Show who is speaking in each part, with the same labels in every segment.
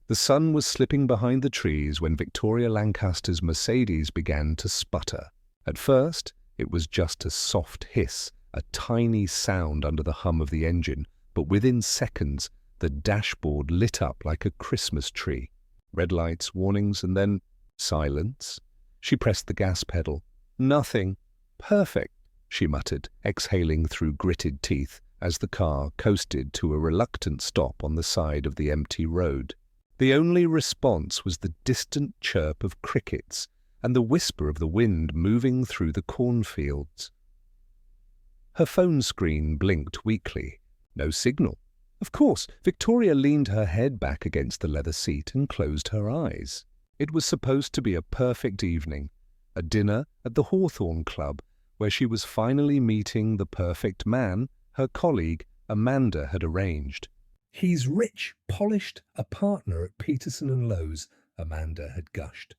Speaker 1: The sun was slipping behind the trees when Victoria Lancaster's Mercedes began to sputter. At first, it was just a soft hiss, a tiny sound under the hum of the engine, but within seconds, the dashboard lit up like a Christmas tree. Red lights, warnings, and then silence. She pressed the gas pedal. Nothing. Perfect, she muttered, exhaling through gritted teeth as the car coasted to a reluctant stop on the side of the empty road. The only response was the distant chirp of crickets and the whisper of the wind moving through the cornfields. Her phone screen blinked weakly. No signal. Of course, Victoria leaned her head back against the leather seat and closed her eyes. It was supposed to be a perfect evening, a dinner at the Hawthorne Club, where she was finally meeting the perfect man her colleague Amanda had arranged.
Speaker 2: "He's rich, polished, a partner at Peterson and Lowe's," Amanda had gushed.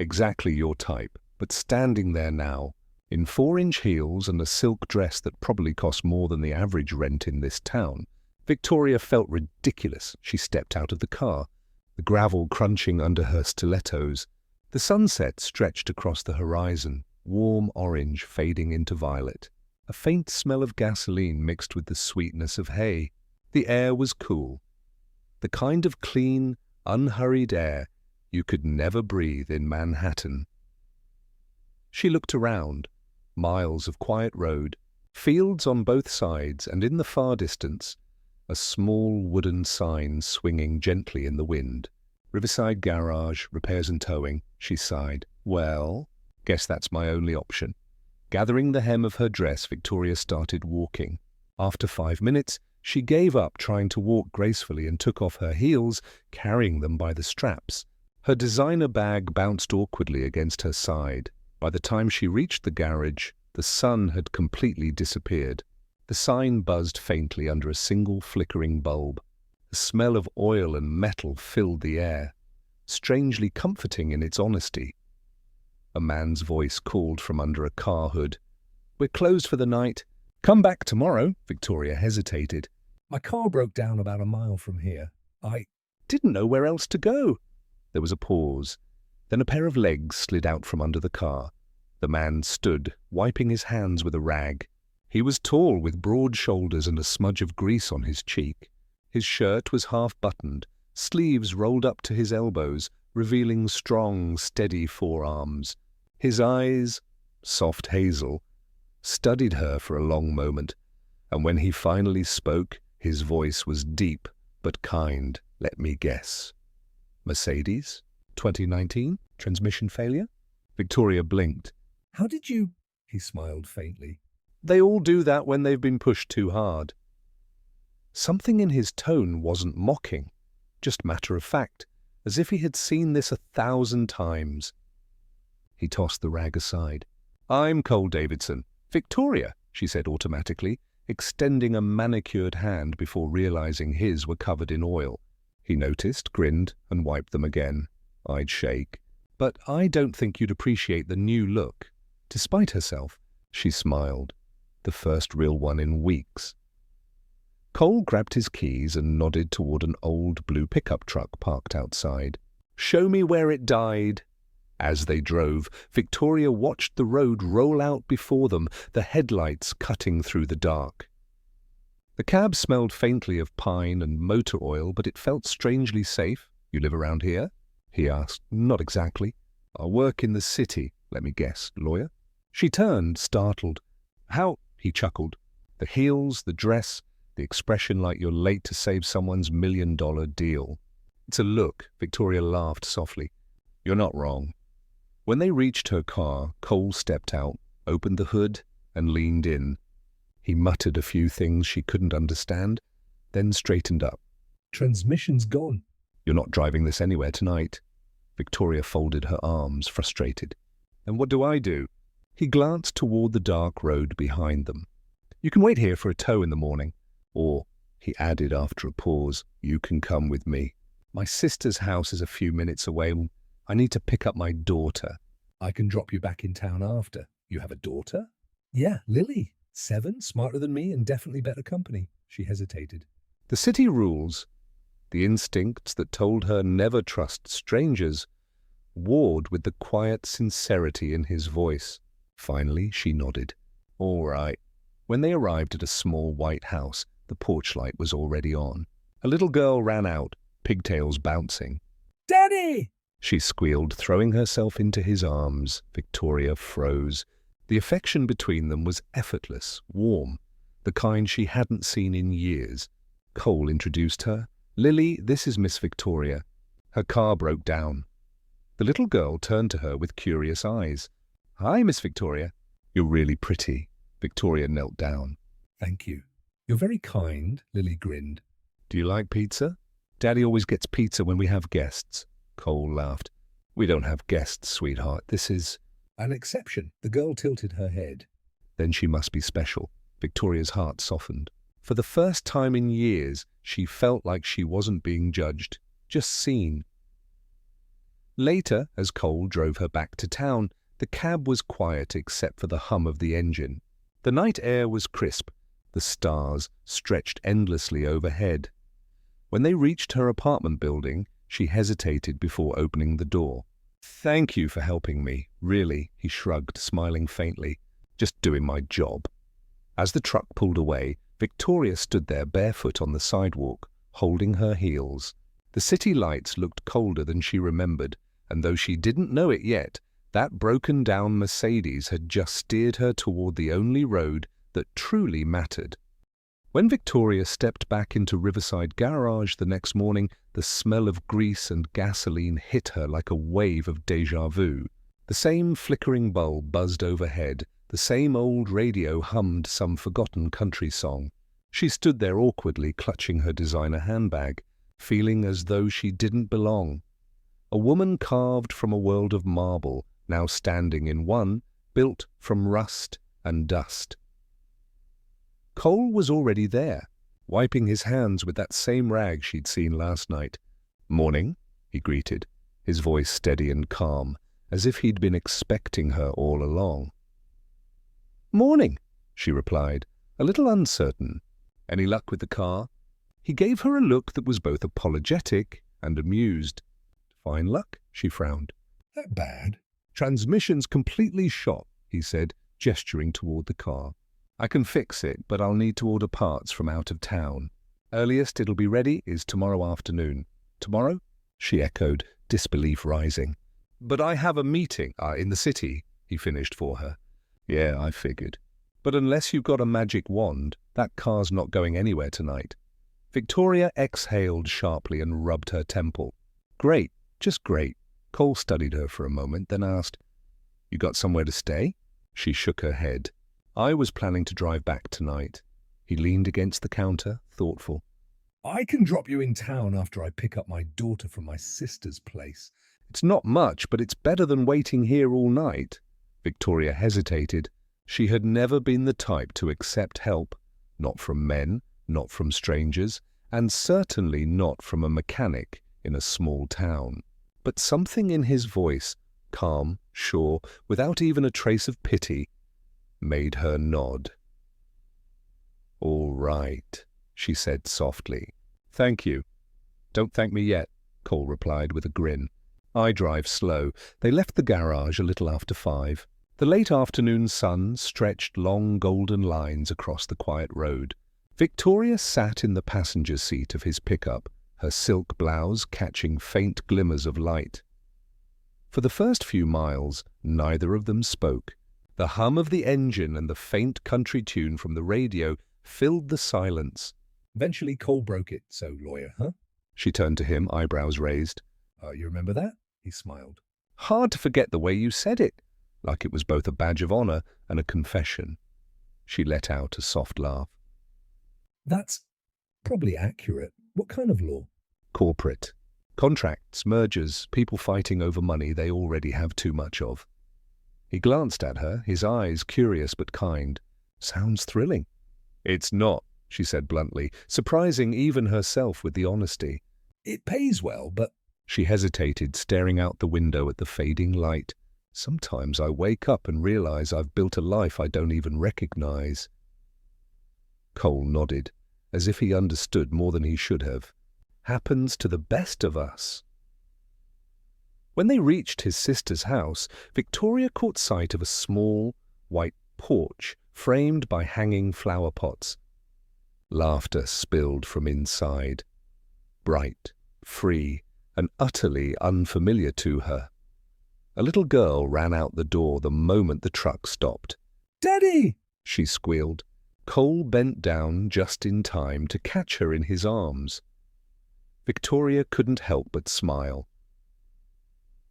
Speaker 1: Exactly your type, but standing there now, in 4-inch heels and a silk dress that probably cost more than the average rent in this town, Victoria felt ridiculous. She stepped out of the car, the gravel crunching under her stilettos. The sunset stretched across the horizon, warm orange fading into violet. A faint smell of gasoline mixed with the sweetness of hay. The air was cool, the kind of clean, unhurried air you could never breathe in Manhattan. She looked around. Miles of quiet road, fields on both sides, and in the far distance, a small wooden sign swinging gently in the wind. Riverside Garage, repairs and towing, she sighed. Well, guess that's my only option. Gathering the hem of her dress, Victoria started walking. After 5 minutes, she gave up trying to walk gracefully and took off her heels, carrying them by the straps. Her designer bag bounced awkwardly against her side. By the time she reached the garage, the sun had completely disappeared. The sign buzzed faintly under a single flickering bulb. The smell of oil and metal filled the air, strangely comforting in its honesty. A man's voice called from under a car hood. "We're closed for the night. Come back tomorrow." Victoria hesitated.
Speaker 2: "My car broke down about a mile from here. I
Speaker 1: Didn't know where else to go." There was a pause. Then a pair of legs slid out from under the car. The man stood, wiping his hands with a rag. He was tall, with broad shoulders and a smudge of grease on his cheek. His shirt was half-buttoned, sleeves rolled up to his elbows, revealing strong, steady forearms. His eyes, soft hazel, studied her for a long moment, and when he finally spoke, his voice was deep but kind. "Let me guess. Mercedes? 2019? Transmission failure?" Victoria blinked.
Speaker 2: "How did you—" He smiled faintly.
Speaker 1: "They all do that when they've been pushed too hard." Something in his tone wasn't mocking, just matter of fact, as if he had seen this 1,000 times. He tossed the rag aside. "I'm Cole Davidson." "Victoria," she said automatically, extending a manicured hand before realizing his were covered in oil. He noticed, grinned, and wiped them again. I'd shake. "But I don't think you'd appreciate the new look." Despite herself, she smiled, the first real one in weeks. Cole grabbed his keys and nodded toward an old blue pickup truck parked outside. "Show me where it died." As they drove, Victoria watched the road roll out before them, the headlights cutting through the dark. The cab smelled faintly of pine and motor oil, but it felt strangely safe. "You live around here?" he asked. "Not exactly. I work in the city. Let me guess, lawyer?" She turned, startled. "How?" he chuckled. The heels, the dress, the expression like you're late to save someone's $1 million deal. "It's a look," Victoria laughed softly. "You're not wrong." When they reached her car, Cole stepped out, opened the hood, and leaned in. He muttered a few things she couldn't understand, then straightened up.
Speaker 2: "Transmission's gone."
Speaker 1: "You're not driving this anywhere tonight." Victoria folded her arms, frustrated. "And what do I do?" He glanced toward the dark road behind them. "You can wait here for a tow in the morning. Or," he added after a pause, "you can come with me. My sister's house is a few minutes away. I need to pick up my daughter."
Speaker 2: "I can drop you back in town after." "You have a daughter?" "Yeah, Lily. 7, smarter than me, and definitely better company." She hesitated.
Speaker 1: "The city rules. The instincts that told her never trust strangers warred with the quiet sincerity in his voice. Finally, she nodded. All right. When they arrived at a small white house, the porch light was already on. A little girl ran out, pigtails bouncing.
Speaker 2: "Daddy!"
Speaker 1: She squealed, throwing herself into his arms. Victoria froze. The affection between them was effortless, warm, the kind she hadn't seen in years. Cole introduced her. Lily, this is Miss Victoria. Her car broke down. The little girl turned to her with curious eyes. Hi, Miss Victoria. You're really pretty. Victoria knelt down.
Speaker 2: "Thank you. You're very kind," Lily grinned.
Speaker 1: Do you like pizza? Daddy always gets pizza when we have guests. Cole laughed. We don't have guests, sweetheart. This is
Speaker 2: "An exception." The girl tilted her head.
Speaker 1: Then she must be special. Victoria's heart softened. For the first time in years, she felt like she wasn't being judged, just seen. Later, as Cole drove her back to town, the cab was quiet except for the hum of the engine. The night air was crisp. The stars stretched endlessly overhead. When they reached her apartment building, she hesitated before opening the door. Thank you for helping me, really, he shrugged, smiling faintly. Just doing my job. As the truck pulled away, Victoria stood there barefoot on the sidewalk, holding her heels. The city lights looked colder than she remembered, and though she didn't know it yet, that broken-down Mercedes had just steered her toward the only road that truly mattered. When Victoria stepped back into Riverside Garage the next morning, the smell of grease and gasoline hit her like a wave of déjà vu. The same flickering bulb buzzed overhead, the same old radio hummed some forgotten country song. She stood there awkwardly clutching her designer handbag, feeling as though she didn't belong. A woman carved from a world of marble, now standing in one, built from rust and dust. Cole was already there, wiping his hands with that same rag she'd seen last night. Morning, he greeted, his voice steady and calm, as if he'd been expecting her all along. Morning, she replied, a little uncertain. Any luck with the car? He gave her a look that was both apologetic and amused. Fine luck, she frowned.
Speaker 2: "That bad?"
Speaker 1: Transmission's completely shot, he said, gesturing toward the car. I can fix it, but I'll need to order parts from out of town. Earliest it'll be ready is tomorrow afternoon. Tomorrow? She echoed, disbelief rising. But I have a meeting in the city, he finished for her. Yeah, I figured. But unless you've got a magic wand, that car's not going anywhere tonight. Victoria exhaled sharply and rubbed her temple. Great, just great. Cole studied her for a moment, then asked, You got somewhere to stay? She shook her head. I was planning to drive back tonight. He leaned against the counter, thoughtful.
Speaker 2: "I can drop you in town after I pick up my daughter from my sister's place."
Speaker 1: It's not much, but it's better than waiting here all night. Victoria hesitated. She had never been the type to accept help, not from men, not from strangers, and certainly not from a mechanic in a small town. But something in his voice, calm, sure, without even a trace of pity, made her nod. All right, she said softly. Thank you. Don't thank me yet, Cole replied with a grin. I drive slow. They left the garage a little after 5. The late afternoon sun stretched long golden lines across the quiet road. Victoria sat in the passenger seat of his pickup, her silk blouse catching faint glimmers of light. For the first few miles, neither of them spoke. The hum of the engine and the faint country tune from the radio filled the silence.
Speaker 2: Eventually Cole broke it. "So, lawyer, huh?"
Speaker 1: She turned to him, eyebrows raised.
Speaker 2: You remember that?" He smiled.
Speaker 1: Hard to forget the way you said it, like it was both a badge of honor and a confession. She let out a soft laugh.
Speaker 2: "That's probably accurate. What kind of law?"
Speaker 1: Corporate. Contracts, mergers, people fighting over money they already have too much of. He glanced at her, his eyes curious but kind. Sounds thrilling. It's not, she said bluntly, surprising even herself with the honesty.
Speaker 2: "It pays well, but—"
Speaker 1: She hesitated, staring out the window at the fading light. Sometimes I wake up and realize I've built a life I don't even recognize. Cole nodded, as if he understood more than he should have. happens to the best of us." When they reached his sister's house, Victoria caught sight of a small, white porch framed by hanging flower pots. Laughter spilled from inside, bright, free, and utterly unfamiliar to her. A little girl ran out the door the moment the truck stopped.
Speaker 2: "Daddy!"
Speaker 1: she squealed. Cole bent down just in time to catch her in his arms. Victoria couldn't help but smile.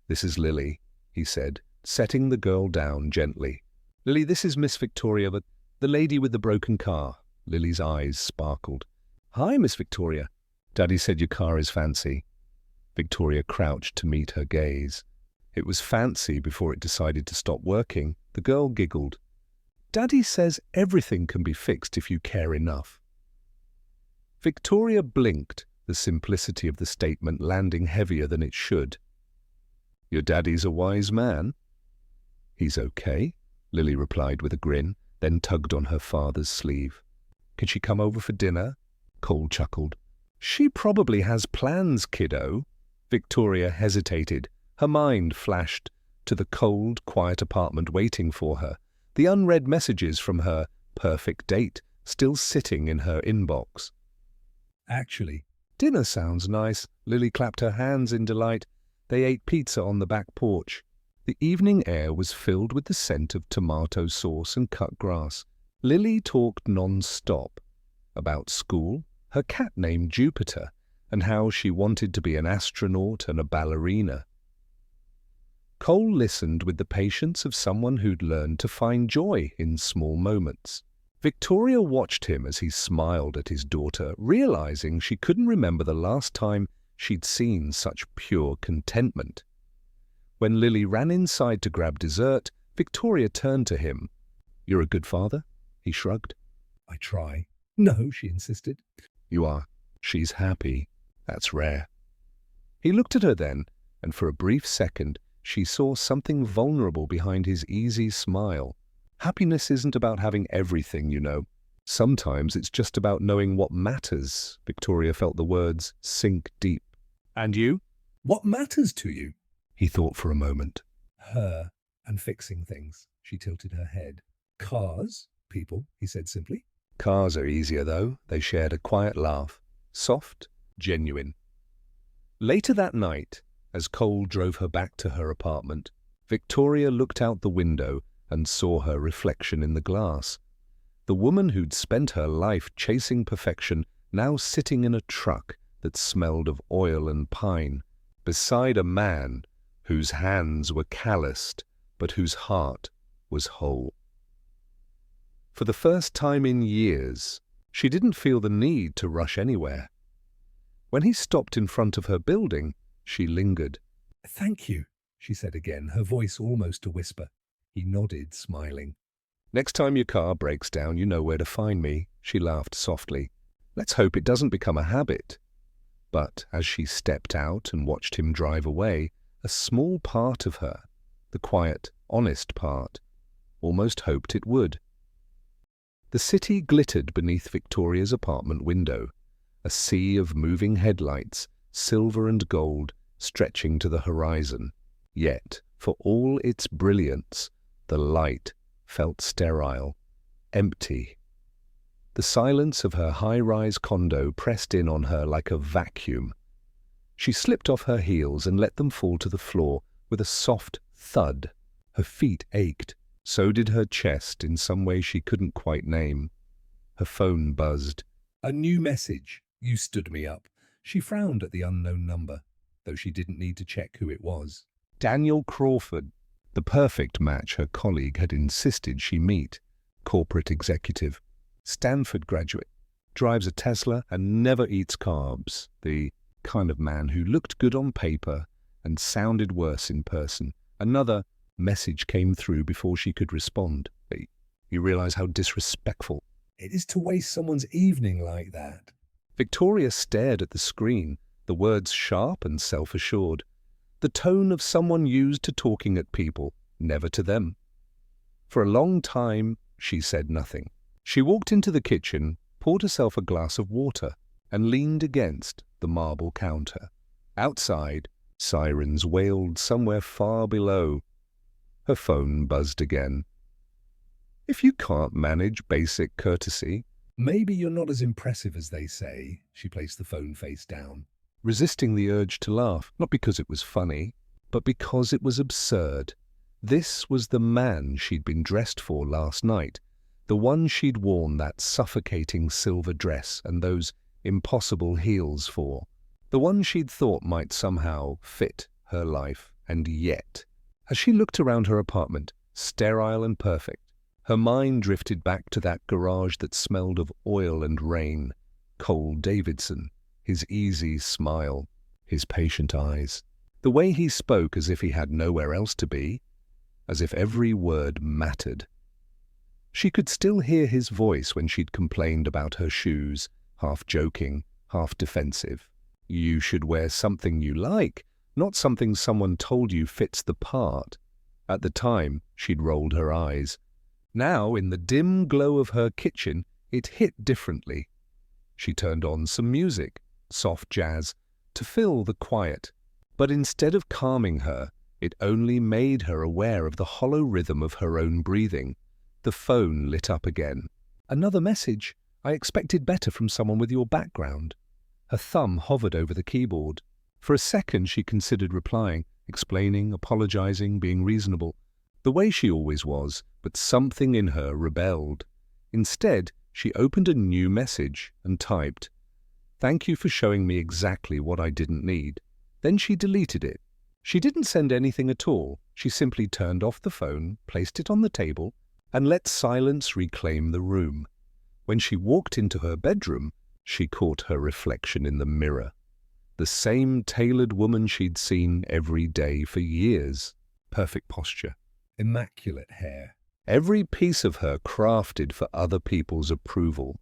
Speaker 1: "This is Lily," he said, setting the girl down gently. "Lily, this is Miss Victoria, but the lady with the broken car." Lily's eyes sparkled. "Hi, Miss Victoria. Daddy said your car is fancy." Victoria crouched to meet her gaze. It was fancy before it decided to stop working. The girl giggled. "Daddy says everything can be fixed if you care enough." Victoria blinked, the simplicity of the statement landing heavier than it should. "Your daddy's a wise man." "He's okay," Lily replied with a grin, then tugged on her father's sleeve. "Can she come over for dinner?" Cole chuckled. "She probably has plans, kiddo." Victoria hesitated. Her mind flashed to the cold, quiet apartment waiting for her, the unread messages from her perfect date still sitting in her inbox.
Speaker 2: "Actually,
Speaker 1: "Dinner sounds nice." Lily clapped her hands in delight. They ate pizza on the back porch. The evening air was filled with the scent of tomato sauce and cut grass. Lily talked non-stop about school, her cat named Jupiter, and how she wanted to be an astronaut and a ballerina. Cole listened with the patience of someone who'd learned to find joy in small moments. Victoria watched him as he smiled at his daughter, realizing she couldn't remember the last time she'd seen such pure contentment. When Lily ran inside to grab dessert, Victoria turned to him. "You're a good father?" He shrugged.
Speaker 2: I try." "No," she insisted.
Speaker 1: "You are. She's happy. That's rare." He looked at her then, and for a brief second, she saw something vulnerable behind his easy smile. Happiness isn't about having everything, you know. Sometimes it's just about knowing what matters. Victoria felt the words sink deep. "And you?"
Speaker 2: "What matters to you?"
Speaker 1: He thought for a moment.
Speaker 2: "Her and fixing things." She tilted her head. "Cars, people," he said simply.
Speaker 1: "Cars are easier, though." They shared a quiet laugh. Soft, genuine. Later that night, as Cole drove her back to her apartment, Victoria looked out the window and saw her reflection in the glass. The woman who'd spent her life chasing perfection, now sitting in a truck that smelled of oil and pine, beside a man whose hands were calloused, but whose heart was whole. For the first time in years, she didn't feel the need to rush anywhere. When he stopped in front of her building, she lingered.
Speaker 2: "Thank you," she said again, her voice almost a whisper. He nodded, smiling.
Speaker 1: "Next time your car breaks down, you know where to find me," she laughed softly. "Let's hope it doesn't become a habit." But as she stepped out and watched him drive away, a small part of her, the quiet, honest part, almost hoped it would. The city glittered beneath Victoria's apartment window, a sea of moving headlights, silver and gold, stretching to the horizon. Yet, for all its brilliance, the light felt sterile, empty. The silence of her high-rise condo pressed in on her like a vacuum. She slipped off her heels and let them fall to the floor with a soft thud. Her feet ached. So did her chest in some way she couldn't quite name. Her phone buzzed.
Speaker 2: "A new message. You stood me up." She frowned at the unknown number, though she didn't need to check who it was.
Speaker 1: Daniel Crawford, the perfect match her colleague had insisted she meet. Corporate executive, Stanford graduate, drives a Tesla and never eats carbs. The kind of man who looked good on paper and sounded worse in person. Another message came through before she could respond. "You realize how disrespectful
Speaker 2: It is to waste someone's evening like that."
Speaker 1: Victoria stared at the screen, the words sharp and self-assured. The tone of someone used to talking at people, never to them. For a long time, she said nothing. She walked into the kitchen, poured herself a glass of water, and leaned against the marble counter. Outside, sirens wailed somewhere far below. Her phone buzzed again. If you can't manage basic courtesy,
Speaker 2: maybe you're not as impressive as they say. She placed the phone face down,
Speaker 1: resisting the urge to laugh, not because it was funny, but because it was absurd. This was the man she'd been dressed for last night, the one she'd worn that suffocating silver dress and those impossible heels for, the one she'd thought might somehow fit her life. And yet, as she looked around her apartment, sterile and perfect, her mind drifted back to that garage that smelled of oil and rain, Cole Davidson, his easy smile, his patient eyes, the way he spoke as if he had nowhere else to be, as if every word mattered. She could still hear his voice when she'd complained about her shoes, half joking, half defensive. You should wear something you like, not something someone told you fits the part. At the time, she'd rolled her eyes. Now, in the dim glow of her kitchen, it hit differently. She turned on some music, soft jazz, to fill the quiet. But instead of calming her, it only made her aware of the hollow rhythm of her own breathing. The phone lit up again. Another message. I expected better from someone with your background. Her thumb hovered over the keyboard. For a second she considered replying, explaining, apologizing, being reasonable, the way she always was, but something in her rebelled. Instead, she opened a new message and typed, "Thank you for showing me exactly what I didn't need." Then she deleted it. She didn't send anything at all. She simply turned off the phone, placed it on the table, and let silence reclaim the room. When she walked into her bedroom, she caught her reflection in the mirror. The same tailored woman she'd seen every day for years. Perfect posture.
Speaker 2: Immaculate hair.
Speaker 1: Every piece of her crafted for other people's approval.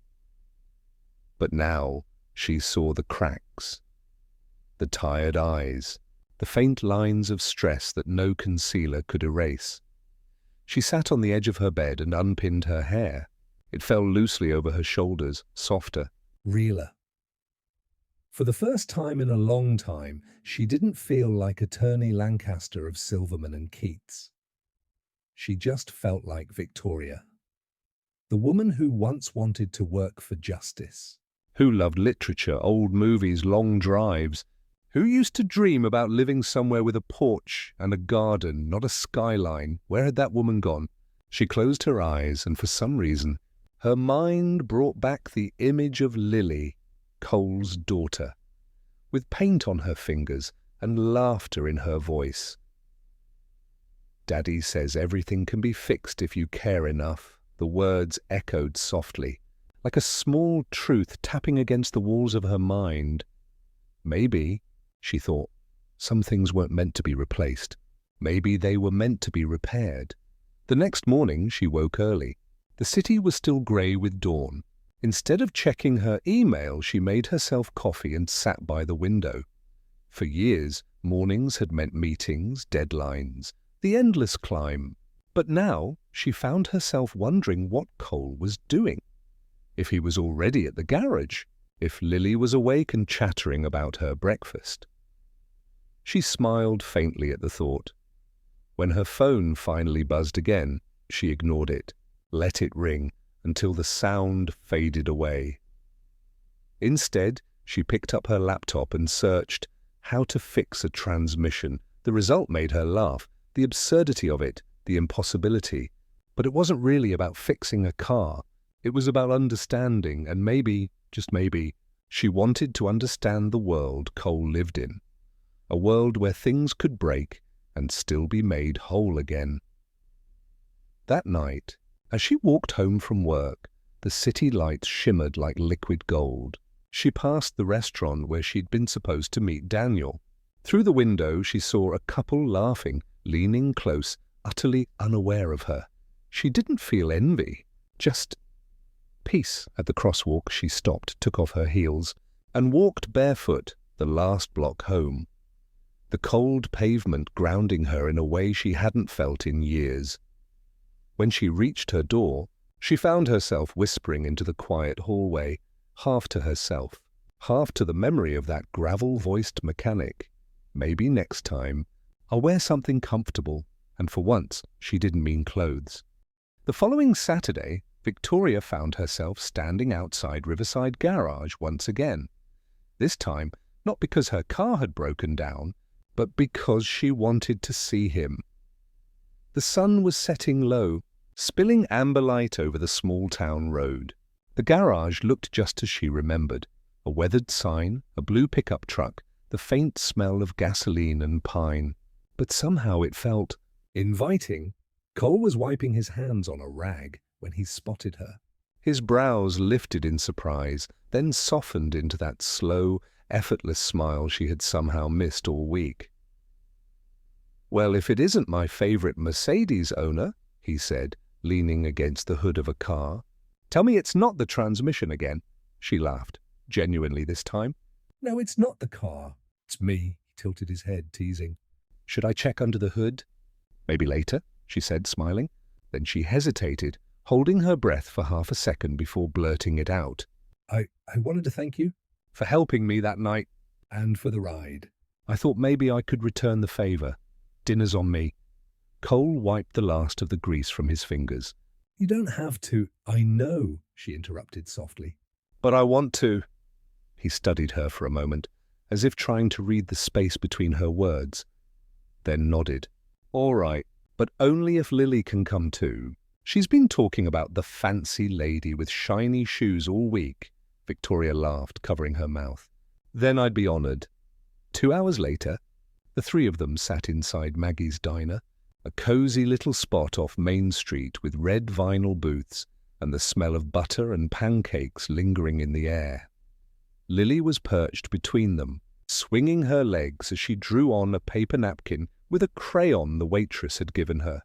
Speaker 1: But now she saw the cracks, the tired eyes, the faint lines of stress that no concealer could erase. She sat on the edge of her bed and unpinned her hair. It fell loosely over her shoulders, softer,
Speaker 2: realer. For the first time in a long time, she didn't feel like Attorney Lancaster of Silverman and Keats. She just felt like Victoria, the woman who once wanted to work for justice,
Speaker 1: who loved literature, old movies, long drives, who used to dream about living somewhere with a porch and a garden, not a skyline. Where had that woman gone? She closed her eyes, and for some reason, her mind brought back the image of Lily, Cole's daughter, with paint on her fingers and laughter in her voice. Daddy says everything can be fixed if you care enough. The words echoed softly, like a small truth tapping against the walls of her mind. Maybe, she thought, some things weren't meant to be replaced. Maybe they were meant to be repaired. The next morning she woke early. The city was still grey with dawn. Instead of checking her email, she made herself coffee and sat by the window. For years, mornings had meant meetings, deadlines, the endless climb. But now she found herself wondering what Cole was doing. If he was already at the garage, if Lily was awake and chattering about her breakfast. She smiled faintly at the thought. When her phone finally buzzed again, she ignored it, let it ring until the sound faded away. Instead, she picked up her laptop and searched how to fix a transmission. The result made her laugh, the absurdity of it, the impossibility. But it wasn't really about fixing a car. It was about understanding, and maybe, just maybe, she wanted to understand the world Cole lived in. A world where things could break and still be made whole again. That night, as she walked home from work, the city lights shimmered like liquid gold. She passed the restaurant where she'd been supposed to meet Daniel. Through the window, she saw a couple laughing, leaning close, utterly unaware of her. She didn't feel envy, just peace. At the crosswalk, she stopped, took off her heels, and walked barefoot the last block home. The cold pavement grounding her in a way she hadn't felt in years. When she reached her door, she found herself whispering into the quiet hallway, half to herself, half to the memory of that gravel-voiced mechanic. Maybe next time I'll wear something comfortable, and for once she didn't mean clothes. The following Saturday, Victoria found herself standing outside Riverside Garage once again. This time, not because her car had broken down, but because she wanted to see him. The sun was setting low, spilling amber light over the small town road. The garage looked just as she remembered. A weathered sign, a blue pickup truck, the faint smell of gasoline and pine. But somehow it felt inviting. Cole was wiping his hands on a rag when he spotted her. His brows lifted in surprise, then softened into that slow, effortless smile she had somehow missed all week. "Well, if it isn't my favorite Mercedes owner," he said, leaning against the hood of a car. "Tell me it's not the transmission again." She laughed, genuinely this time.
Speaker 2: "No, it's not the car. It's me," he tilted his head, teasing.
Speaker 1: "Should I check under the hood?" "Maybe later," she said, smiling. Then she hesitated, holding her breath for half a second before blurting it out.
Speaker 2: I wanted to thank you."
Speaker 1: "For helping me that night."
Speaker 2: "And for the ride."
Speaker 1: "I thought maybe I could return the favor. Dinner's on me." Cole wiped the last of the grease from his fingers.
Speaker 2: "You don't have to." "I know," she interrupted softly.
Speaker 1: "But I want to." He studied her for a moment, as if trying to read the space between her words, then nodded. "All right, but only if Lily can come too. She's been talking about the fancy lady with shiny shoes all week." Victoria laughed, covering her mouth. "Then I'd be honored." 2 hours later, the three of them sat inside Maggie's diner, a cozy little spot off Main Street with red vinyl booths and the smell of butter and pancakes lingering in the air. Lily was perched between them, swinging her legs as she drew on a paper napkin with a crayon the waitress had given her.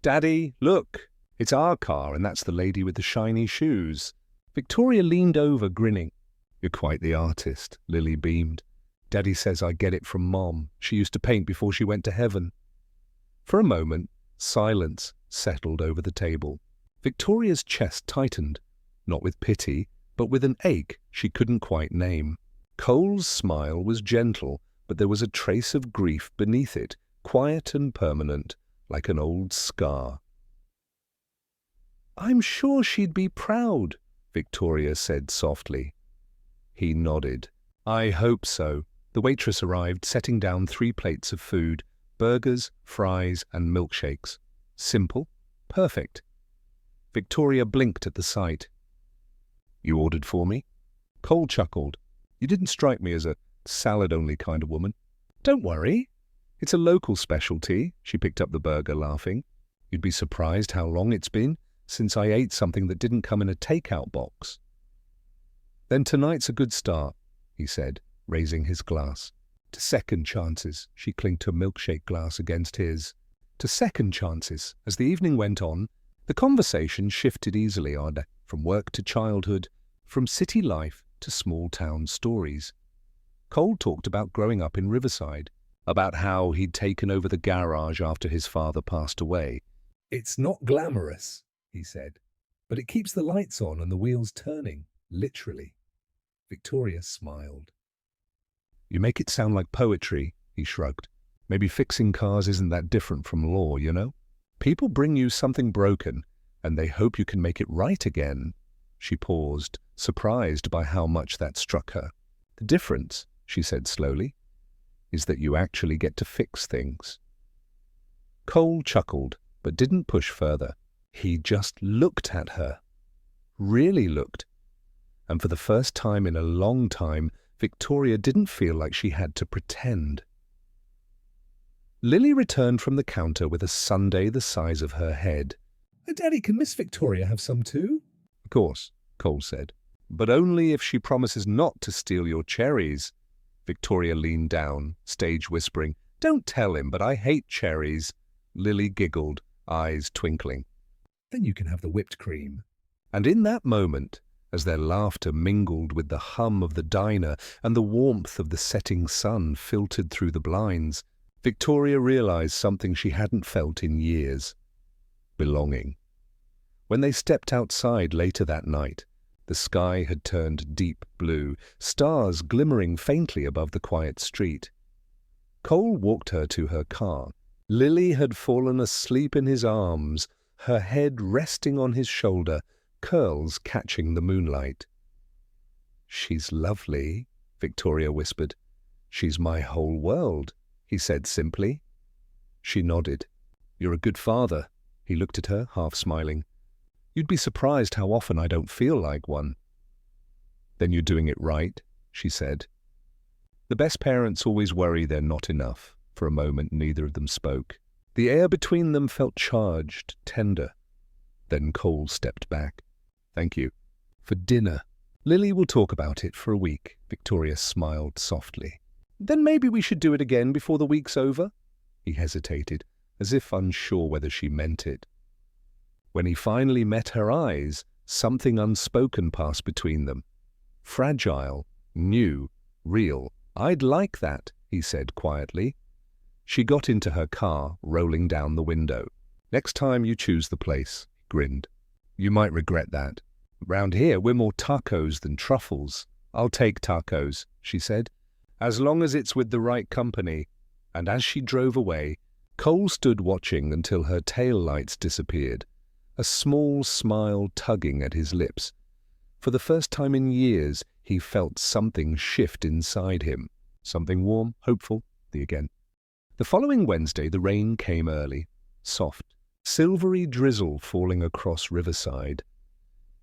Speaker 1: "Daddy, look! It's our car, and that's the lady with the shiny shoes." Victoria leaned over, grinning. "You're quite the artist," Lily beamed. "Daddy says I get it from Mom. She used to paint before she went to heaven." For a moment, silence settled over the table. Victoria's chest tightened, not with pity, but with an ache she couldn't quite name. Cole's smile was gentle, but there was a trace of grief beneath it, quiet and permanent, like an old scar. "I'm sure she'd be proud," Victoria said softly. He nodded. "I hope so." The waitress arrived, setting down 3 plates of food, burgers, fries, and milkshakes. Simple, perfect. Victoria blinked at the sight. "You ordered for me?" Cole chuckled. "You didn't strike me as a salad-only kind of woman." "Don't worry. It's a local specialty." She picked up the burger, laughing. "You'd be surprised how long it's been since I ate something that didn't come in a takeout box." "Then tonight's a good start," he said, raising his glass. "To second chances." She clinked her milkshake glass against his. "To second chances." As the evening went on, the conversation shifted easily on, from work to childhood, from city life to small-town stories. Cole talked about growing up in Riverside, about how he'd taken over the garage after his father passed away.
Speaker 2: "It's not glamorous," he said, "but it keeps the lights on and the wheels turning, literally." Victoria smiled.
Speaker 1: "You make it sound like poetry," he shrugged. "Maybe fixing cars isn't that different from law, you know? People bring you something broken, and they hope you can make it right again." She paused, surprised by how much that struck her. "The difference," she said slowly, "is that you actually get to fix things." Cole chuckled, but didn't push further. He just looked at her. Really looked. And for the first time in a long time, Victoria didn't feel like she had to pretend. Lily returned from the counter with a sundae the size of her head.
Speaker 2: "Daddy, can Miss Victoria have some too?"
Speaker 1: "Of course," Cole said. "But only if she promises not to steal your cherries." Victoria leaned down, stage whispering, "Don't tell him, but I hate cherries." Lily giggled, eyes twinkling.
Speaker 2: "Then you can have the whipped cream."
Speaker 1: And in that moment, as their laughter mingled with the hum of the diner and the warmth of the setting sun filtered through the blinds, Victoria realized something she hadn't felt in years: belonging. When they stepped outside later that night, The sky had turned deep blue, stars glimmering faintly above the quiet street. Cole walked her to her car. Lily had fallen asleep in his arms, her head resting on his shoulder, curls catching the moonlight. "She's lovely," Victoria whispered. "She's my whole world," he said simply. She nodded. "You're a good father." He looked at her, half smiling. "You'd be surprised how often I don't feel like one." "Then you're doing it right," she said. The best parents always worry they're not enough. For a moment, neither of them spoke. The air between them felt charged, tender. Then Cole stepped back. "Thank you. For dinner." "Lily will talk about it for a week," Victoria smiled softly. "Then maybe we should do it again before the week's over?" He hesitated, as if unsure whether she meant it. When he finally met her eyes, something unspoken passed between them. Fragile, new, real. "I'd like that," he said quietly. She got into her car, rolling down the window. "Next time you choose the place," he grinned. "You might regret that. Round here, we're more tacos than truffles." "I'll take tacos," she said, "as long as it's with the right company." And as she drove away, Cole stood watching until her tail lights disappeared, a small smile tugging at his lips. For the first time in years, he felt something shift inside him. Something warm, hopeful, again. The following Wednesday, the rain came early, soft, silvery drizzle falling across Riverside.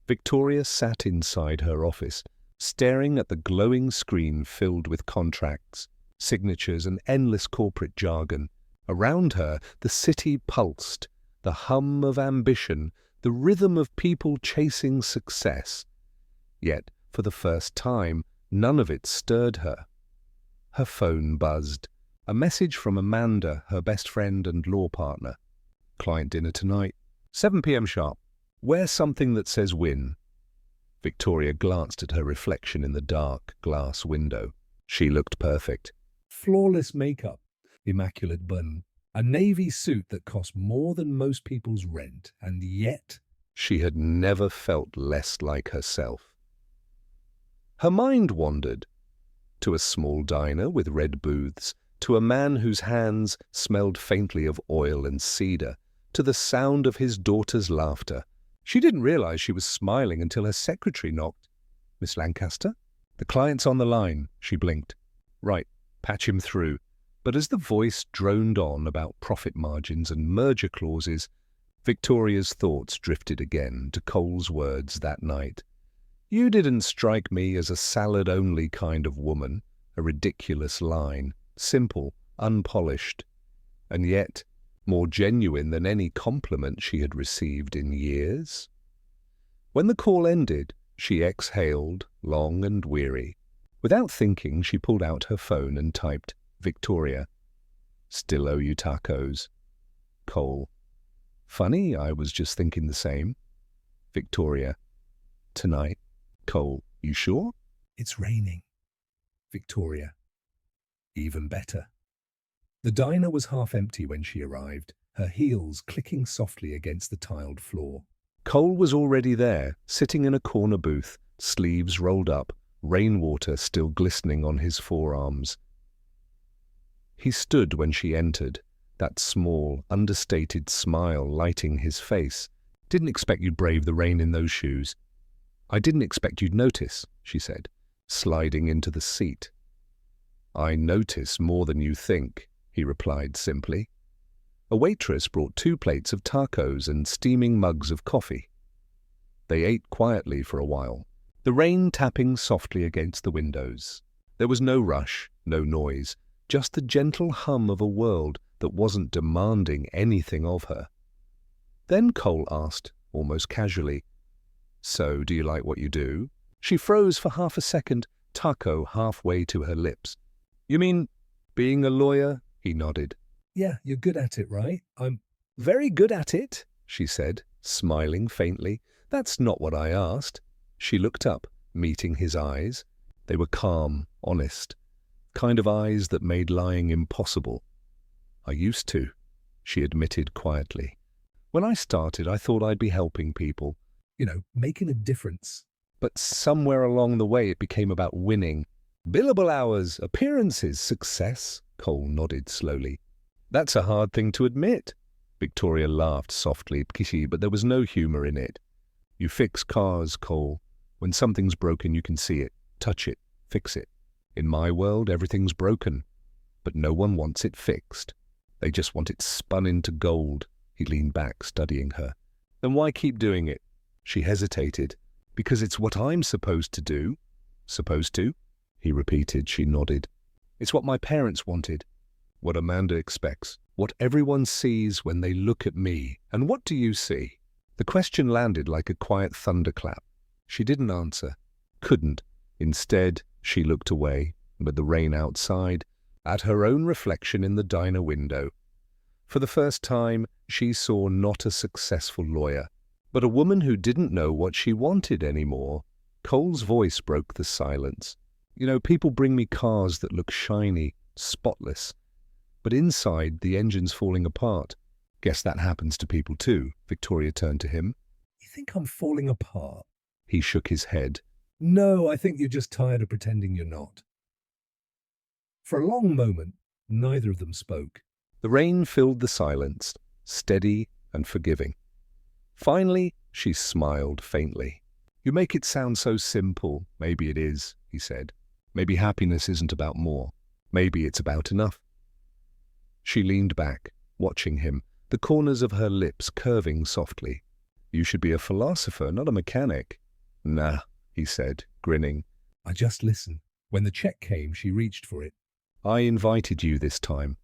Speaker 1: Victoria sat inside her office, staring at the glowing screen filled with contracts, signatures, and endless corporate jargon. Around her, the city pulsed, the hum of ambition, the rhythm of people chasing success. Yet, for the first time, none of it stirred her. Her phone buzzed. A message from Amanda, her best friend and law partner. "Client dinner tonight, 7 p.m. sharp. Wear something that says win." Victoria glanced at her reflection in the dark glass window. She looked perfect.
Speaker 2: Flawless makeup, immaculate bun, a navy suit that cost more than most people's rent, and yet
Speaker 1: She had never felt less like herself. Her mind wandered to a small diner with red booths, to a man whose hands smelled faintly of oil and cedar, to the sound of his daughter's laughter. She didn't realize she was smiling until her secretary knocked. "Miss Lancaster?" "The client's on the line," she blinked. "Right, patch him through." But as the voice droned on about profit margins and merger clauses, Victoria's thoughts drifted again to Cole's words that night. "You didn't strike me as a salad-only kind of woman," a ridiculous line, simple, unpolished, and yet more genuine than any compliment she had received in years. When the call ended, she exhaled, long and weary. Without thinking, she pulled out her phone and typed, "Victoria. Still owe you tacos." Cole. "Funny, I was just thinking the same." Victoria. "Tonight." Cole. "You sure?"
Speaker 2: it's raining. Victoria. Even better. The diner was half empty when she arrived, her heels clicking softly against the tiled floor.
Speaker 1: Cole was already there, sitting in a corner booth, sleeves rolled up, rainwater still glistening on his forearms. He stood when she entered, that small, understated smile lighting his face. "Didn't expect you'd brave the rain in those shoes." "I didn't expect you'd notice," she said, sliding into the seat. "I notice more than you think," he replied simply. A waitress brought 2 plates of tacos and steaming mugs of coffee. They ate quietly for a while, the rain tapping softly against the windows. There was no rush, no noise, just the gentle hum of a world that wasn't demanding anything of her. Then Cole asked, almost casually, "So, do you like what you do?" She froze for half a second, taco halfway to her lips. "You mean being a lawyer?" He nodded.
Speaker 2: "Yeah, you're good at it, right? I'm
Speaker 1: "Very good at it," she said, smiling faintly. "That's not what I asked." She looked up, meeting his eyes. They were calm, honest, kind of eyes that made lying impossible. "I used to," she admitted quietly. "When I started, I thought I'd be helping people.
Speaker 2: making a difference."
Speaker 1: But somewhere along the way it became about winning. Billable hours, appearances, success. Cole nodded slowly. That's a hard thing to admit. Victoria laughed softly, but there was no humor in it. You fix cars, Cole. When something's broken, you can see it, touch it, fix it. In my world, everything's broken, but no one wants it fixed. They just want it spun into gold. He leaned back, studying her. Then why keep doing it? She hesitated. Because it's what I'm supposed to do. Supposed to? He repeated. She nodded. It's what my parents wanted. What Amanda expects. What everyone sees when they look at me. And what do you see? The question landed like a quiet thunderclap. She didn't answer. Couldn't. Instead, she looked away, with the rain outside, at her own reflection in the diner window. For the first time, she saw not a successful lawyer, but a woman who didn't know what she wanted anymore. Cole's voice broke the silence. You know, people bring me cars that look shiny, spotless, but inside the engine's falling apart. Guess that happens to people too. Victoria turned to him.
Speaker 2: You think I'm falling apart?
Speaker 1: He shook his head.
Speaker 2: No, I think you're just tired of pretending you're not. For a long moment, neither of them spoke.
Speaker 1: The rain filled the silence, steady and forgiving. Finally, she smiled faintly. You make it sound so simple. Maybe it is, he said. Maybe happiness isn't about more. Maybe it's about enough. She leaned back, watching him, the corners of her lips curving softly. You should be a philosopher, not a mechanic. Nah, he said, grinning.
Speaker 2: I just listened. When the check came, she reached for it.
Speaker 1: I invited you this time.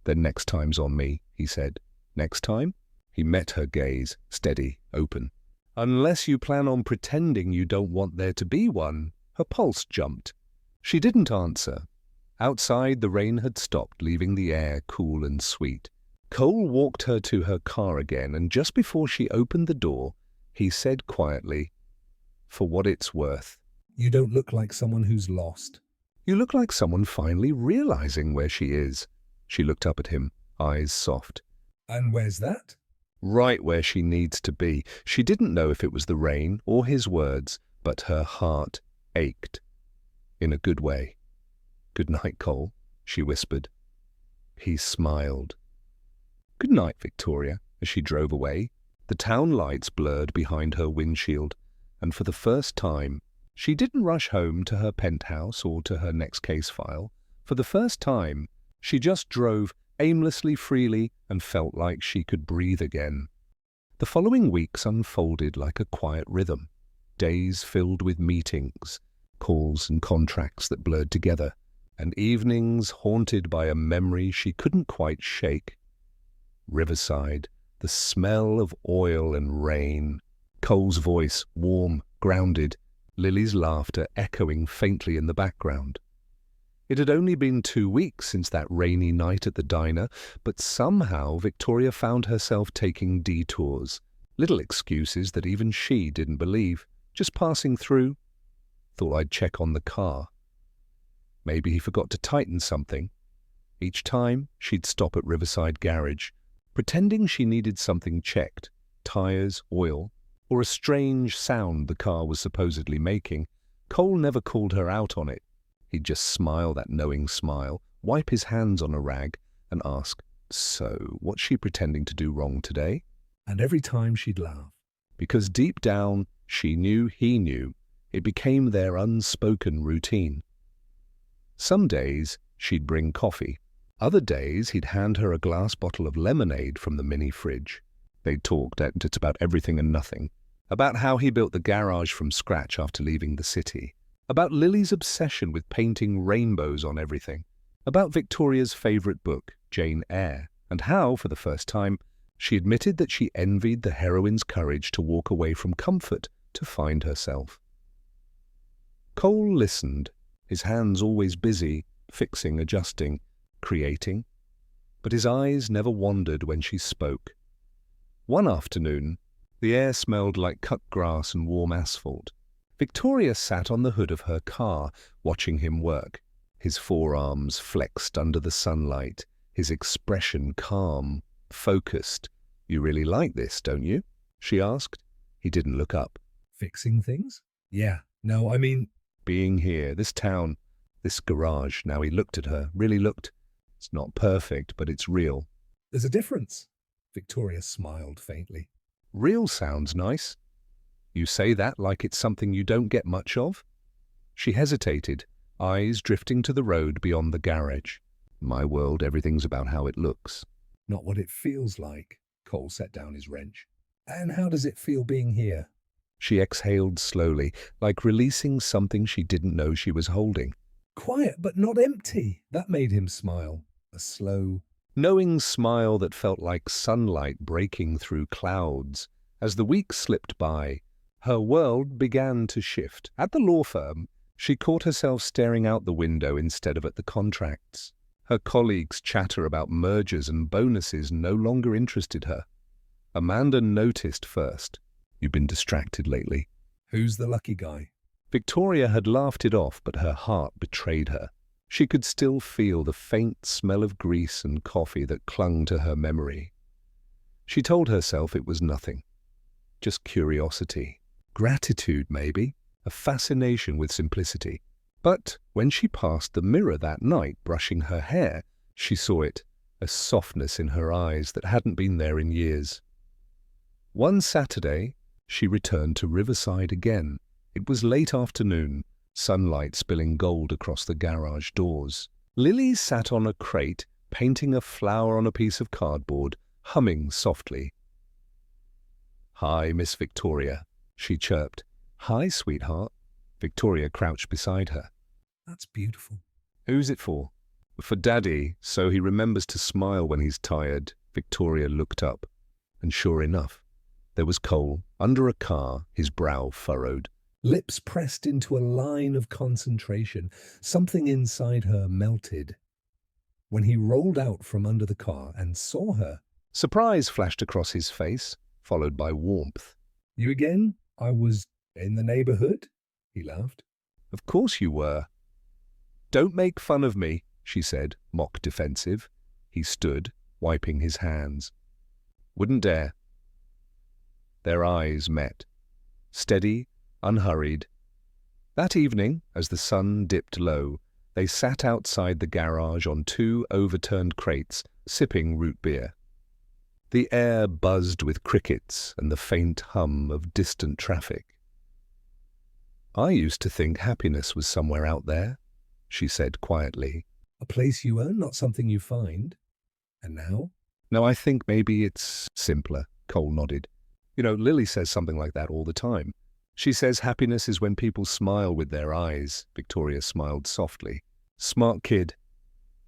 Speaker 1: Then next time's on me, he said. Next time? He met her gaze, steady, open. Unless you plan on pretending you don't want there to be one. Her pulse jumped. She didn't answer. Outside, the rain had stopped, leaving the air cool and sweet. Cole walked her to her car again, and just before she opened the door, he said quietly, For what it's worth.
Speaker 2: You don't look like someone who's lost.
Speaker 1: You look like someone finally realizing where she is. She looked up at him, eyes soft.
Speaker 2: And where's that?
Speaker 1: Right where she needs to be. She didn't know if it was the rain or his words, but her heart ached. In a good way. Good night, Cole, she whispered. He smiled. Good night, Victoria, as she drove away. The town lights blurred behind her windshield, and for the first time, she didn't rush home to her penthouse or to her next case file. For the first time, she just drove aimlessly, freely, and felt like she could breathe again. The following weeks unfolded like a quiet rhythm. Days filled with meetings, calls and contracts that blurred together, and evenings haunted by a memory she couldn't quite shake. Riverside, the smell of oil and rain, Cole's voice, warm, grounded, Lily's laughter echoing faintly in the background. It had only been 2 weeks since that rainy night at the diner, but somehow Victoria found herself taking detours, little excuses that even she didn't believe, just passing through. Thought I'd check on the car. Maybe he forgot to tighten something. Each time, she'd stop at Riverside Garage, pretending she needed something checked, tires, oil, or a strange sound the car was supposedly making. Cole never called her out on it. He'd just smile that knowing smile, wipe his hands on a rag, and ask, So, what's she pretending to do wrong today?
Speaker 2: And every time she'd laugh.
Speaker 1: Because deep down, she knew he knew. It became their unspoken routine. Some days, she'd bring coffee. Other days, he'd hand her a glass bottle of lemonade from the mini fridge. They'd talked just about everything and nothing. About how he built the garage from scratch after leaving the city. About Lily's obsession with painting rainbows on everything. About Victoria's favorite book, Jane Eyre, and how, for the first time, she admitted that she envied the heroine's courage to walk away from comfort to find herself. Cole listened, his hands always busy, fixing, adjusting, creating. But his eyes never wandered when she spoke. One afternoon, the air smelled like cut grass and warm asphalt. Victoria sat on the hood of her car, watching him work, his forearms flexed under the sunlight, his expression calm, focused. You really like this, don't you? She asked. He didn't look up.
Speaker 2: Fixing things? Yeah, no, I mean,
Speaker 1: Being here, this town, this garage. Now he looked at her, really looked. It's not perfect, but it's real.
Speaker 2: there's a difference. Victoria smiled faintly.
Speaker 1: Real sounds nice. You say that like it's something you don't get much of? She hesitated, eyes drifting to the road beyond the garage. My world, everything's about how it looks.
Speaker 2: Not what it feels like. Cole set down his wrench. And how does it feel being here?
Speaker 1: She exhaled slowly, like releasing something she didn't know she was holding.
Speaker 2: Quiet, but not empty. That made him smile. A slow,
Speaker 1: Knowing smile that felt like sunlight breaking through clouds. As the weeks slipped by, her world began to shift. At the law firm, she caught herself staring out the window instead of at the contracts. Her colleagues' chatter about mergers and bonuses no longer interested her. Amanda noticed first. You've been distracted lately.
Speaker 2: who's the lucky guy?
Speaker 1: Victoria had laughed it off, but her heart betrayed her. She could still feel the faint smell of grease and coffee that clung to her memory. She told herself it was nothing. Just curiosity. Gratitude, maybe. A fascination with simplicity. But when she passed the mirror that night, brushing her hair, she saw it, a softness in her eyes that hadn't been there in years. One Saturday, she returned to Riverside again. It was late afternoon, sunlight spilling gold across the garage doors. Lily sat on a crate, painting a flower on a piece of cardboard, humming softly. "Hi, Miss Victoria," she chirped. "Hi, sweetheart." Victoria crouched beside her.
Speaker 2: That's beautiful.
Speaker 1: "Who's it for?" "For Daddy, so he remembers to smile when he's tired." Victoria looked up, and sure enough, there was Cole, under a car, his brow furrowed.
Speaker 2: Lips pressed into a line of concentration. Something inside her melted. When he rolled out from under the car and saw her,
Speaker 1: Surprise flashed across his face, followed by warmth.
Speaker 2: "You again? I was in the neighborhood?" He laughed.
Speaker 1: "Of course you were." "Don't make fun of me," she said, mock defensive. He stood, wiping his hands. "Wouldn't dare." Their eyes met. Steady, unhurried. That evening, as the sun dipped low, they sat outside the garage on 2 overturned crates, sipping root beer. The air buzzed with crickets and the faint hum of distant traffic. "I used to think happiness was somewhere out there," she said quietly.
Speaker 2: A place you earn, not something you find. And now?
Speaker 1: "No, I think maybe it's simpler," Cole nodded. "You know, Lily says something like that all the time. She says happiness is when people smile with their eyes." Victoria smiled softly. "Smart kid."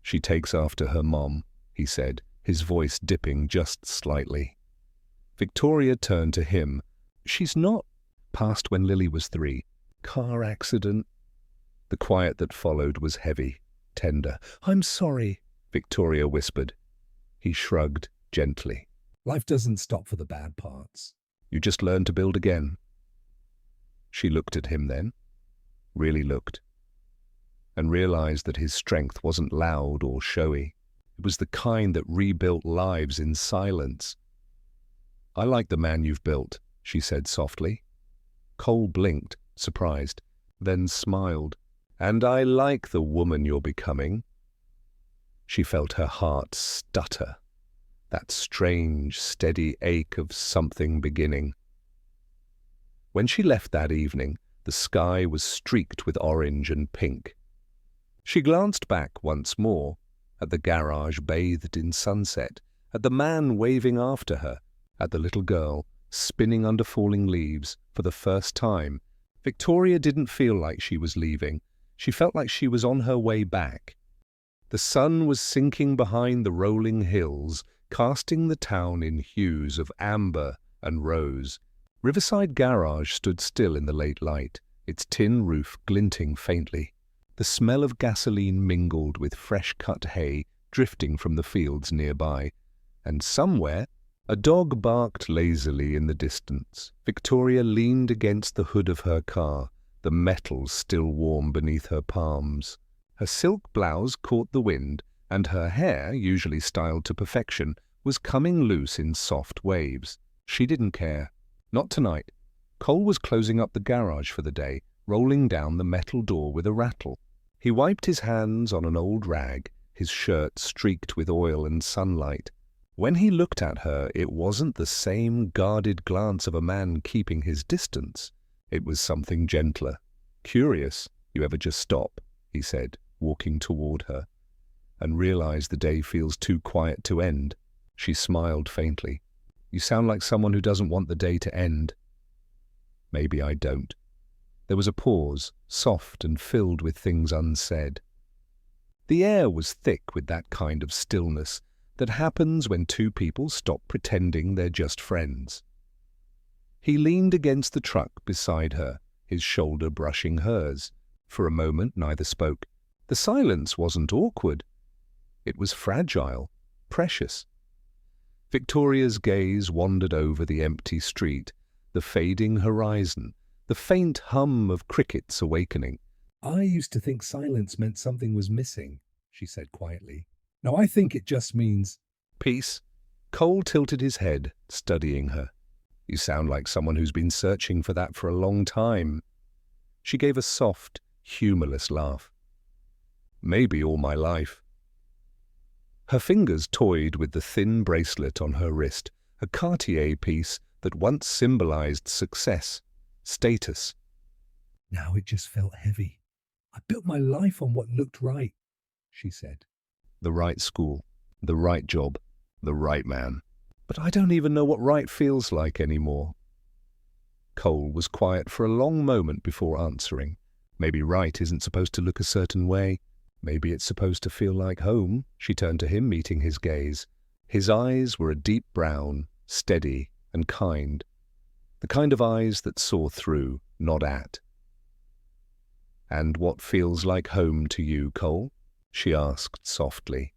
Speaker 1: "She takes after her mom," he said, his voice dipping just slightly. Victoria turned to him. "She's not." "Past when Lily was 3. Car accident." The quiet that followed was heavy, tender. "I'm sorry," Victoria whispered. He shrugged gently.
Speaker 2: Life doesn't stop for the bad parts.
Speaker 1: "You just learn to build again." She looked at him then, really looked, and realized that his strength wasn't loud or showy. It was the kind that rebuilt lives in silence. "I like the man you've built," she said softly. Cole blinked, surprised, then smiled. "And I like the woman you're becoming." She felt her heart stutter, that strange, steady ache of something beginning. When she left that evening, the sky was streaked with orange and pink. She glanced back once more, at the garage bathed in sunset, at the man waving after her, at the little girl spinning under falling leaves for the first time. Victoria didn't feel like she was leaving. She felt like she was on her way back. The sun was sinking behind the rolling hills, casting the town in hues of amber and rose. Riverside Garage stood still in the late light, its tin roof glinting faintly. The smell of gasoline mingled with fresh-cut hay drifting from the fields nearby, and somewhere a dog barked lazily in the distance. Victoria leaned against the hood of her car, the metal still warm beneath her palms. Her silk blouse caught the wind, and her hair, usually styled to perfection, was coming loose in soft waves. She didn't care. Not tonight. Cole was closing up the garage for the day, rolling down the metal door with a rattle. He wiped his hands on an old rag, his shirt streaked with oil and sunlight. When he looked at her, it wasn't the same guarded glance of a man keeping his distance. It was something gentler. "Curious, you ever just stop," he said, walking toward her, "and realize the day feels too quiet to end?" She smiled faintly. "You sound like someone who doesn't want the day to end." "Maybe I don't." There was a pause, soft and filled with things unsaid. The air was thick with that kind of stillness that happens when two people stop pretending they're just friends. He leaned against the truck beside her, his shoulder brushing hers. For a moment, neither spoke. The silence wasn't awkward. It was fragile, precious. Victoria's gaze wandered over the empty street, the fading horizon, the faint hum of crickets awakening.
Speaker 2: "I used to think silence meant something was missing," she said quietly. "Now I think it just means—"
Speaker 1: "Peace." Cole tilted his head, studying her. "You sound like someone who's been searching for that for a long time." She gave a soft, humorless laugh. "Maybe all my life." Her fingers toyed with the thin bracelet on her wrist, a Cartier piece that once symbolized success, status.
Speaker 2: "Now it just felt heavy. I built my life on what looked right," she said.
Speaker 1: The right school, the right job, the right man. But I don't even know what right feels like anymore. Cole was quiet for a long moment before answering. Maybe right isn't supposed to look a certain way. Maybe it's supposed to feel like home. She turned to him, meeting his gaze. His eyes were a deep brown, steady and kind. The kind of eyes that saw through, not at. "And what feels like home to you, Cole?" she asked softly.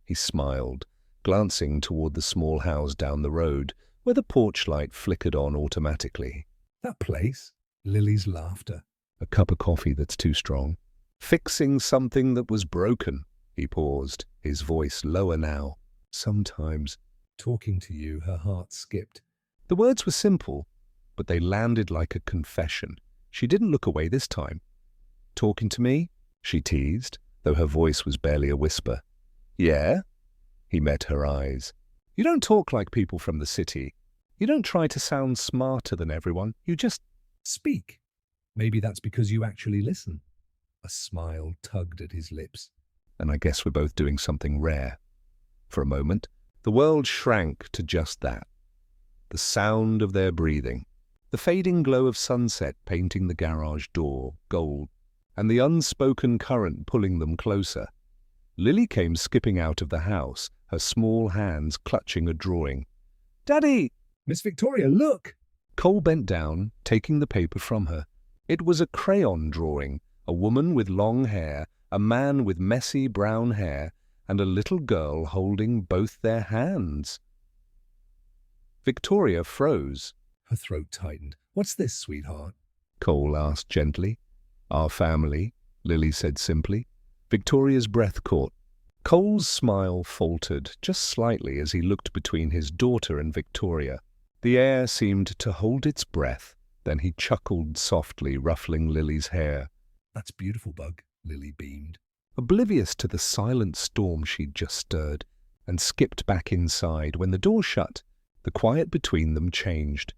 Speaker 1: He smiled, glancing toward the small house down the road, where the porch light flickered on automatically.
Speaker 2: "That place?" Lily's laughter.
Speaker 1: "A cup of coffee that's too strong." "Fixing something that was broken." He paused, his voice lower now. "Sometimes."
Speaker 2: "Talking to you," her heart skipped.
Speaker 1: The words were simple, but they landed like a confession. She didn't look away this time. "Talking to me?" she teased, though her voice was barely a whisper. "Yeah?" He met her eyes. "You don't talk like people from the city. You don't try to sound smarter than everyone. You just—"
Speaker 2: "Speak. Maybe that's because you actually listen." A smile tugged at his lips.
Speaker 1: "And I guess we're both doing something rare." For a moment, the world shrank to just that. The sound of their breathing, the fading glow of sunset painting the garage door gold, and the unspoken current pulling them closer. Lily came skipping out of the house, her small hands clutching a drawing. "Daddy!"
Speaker 2: "Miss Victoria, look!"
Speaker 1: Cole bent down, taking the paper from her. It was a crayon drawing, a woman with long hair, a man with messy brown hair, and a little girl holding both their hands. Victoria froze.
Speaker 2: Her throat tightened. "What's this, sweetheart?"
Speaker 1: Cole asked gently. "Our family," Lily said simply. Victoria's breath caught. Cole's smile faltered just slightly as he looked between his daughter and Victoria. The air seemed to hold its breath. Then he chuckled softly, ruffling Lily's hair.
Speaker 2: "That's beautiful, Bug," Lily beamed,
Speaker 1: oblivious to the silent storm she'd just stirred, and skipped back inside. When the door shut, the quiet between them changed.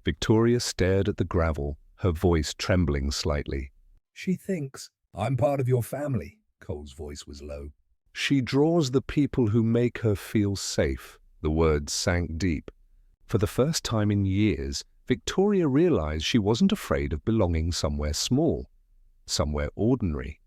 Speaker 1: Victoria stared at the gravel, her voice trembling slightly.
Speaker 2: "She thinks I'm part of your family." Cole's voice was low.
Speaker 1: "She draws the people who make her feel safe." The words sank deep. For the first time in years, Victoria realized she wasn't afraid of belonging somewhere small, somewhere ordinary.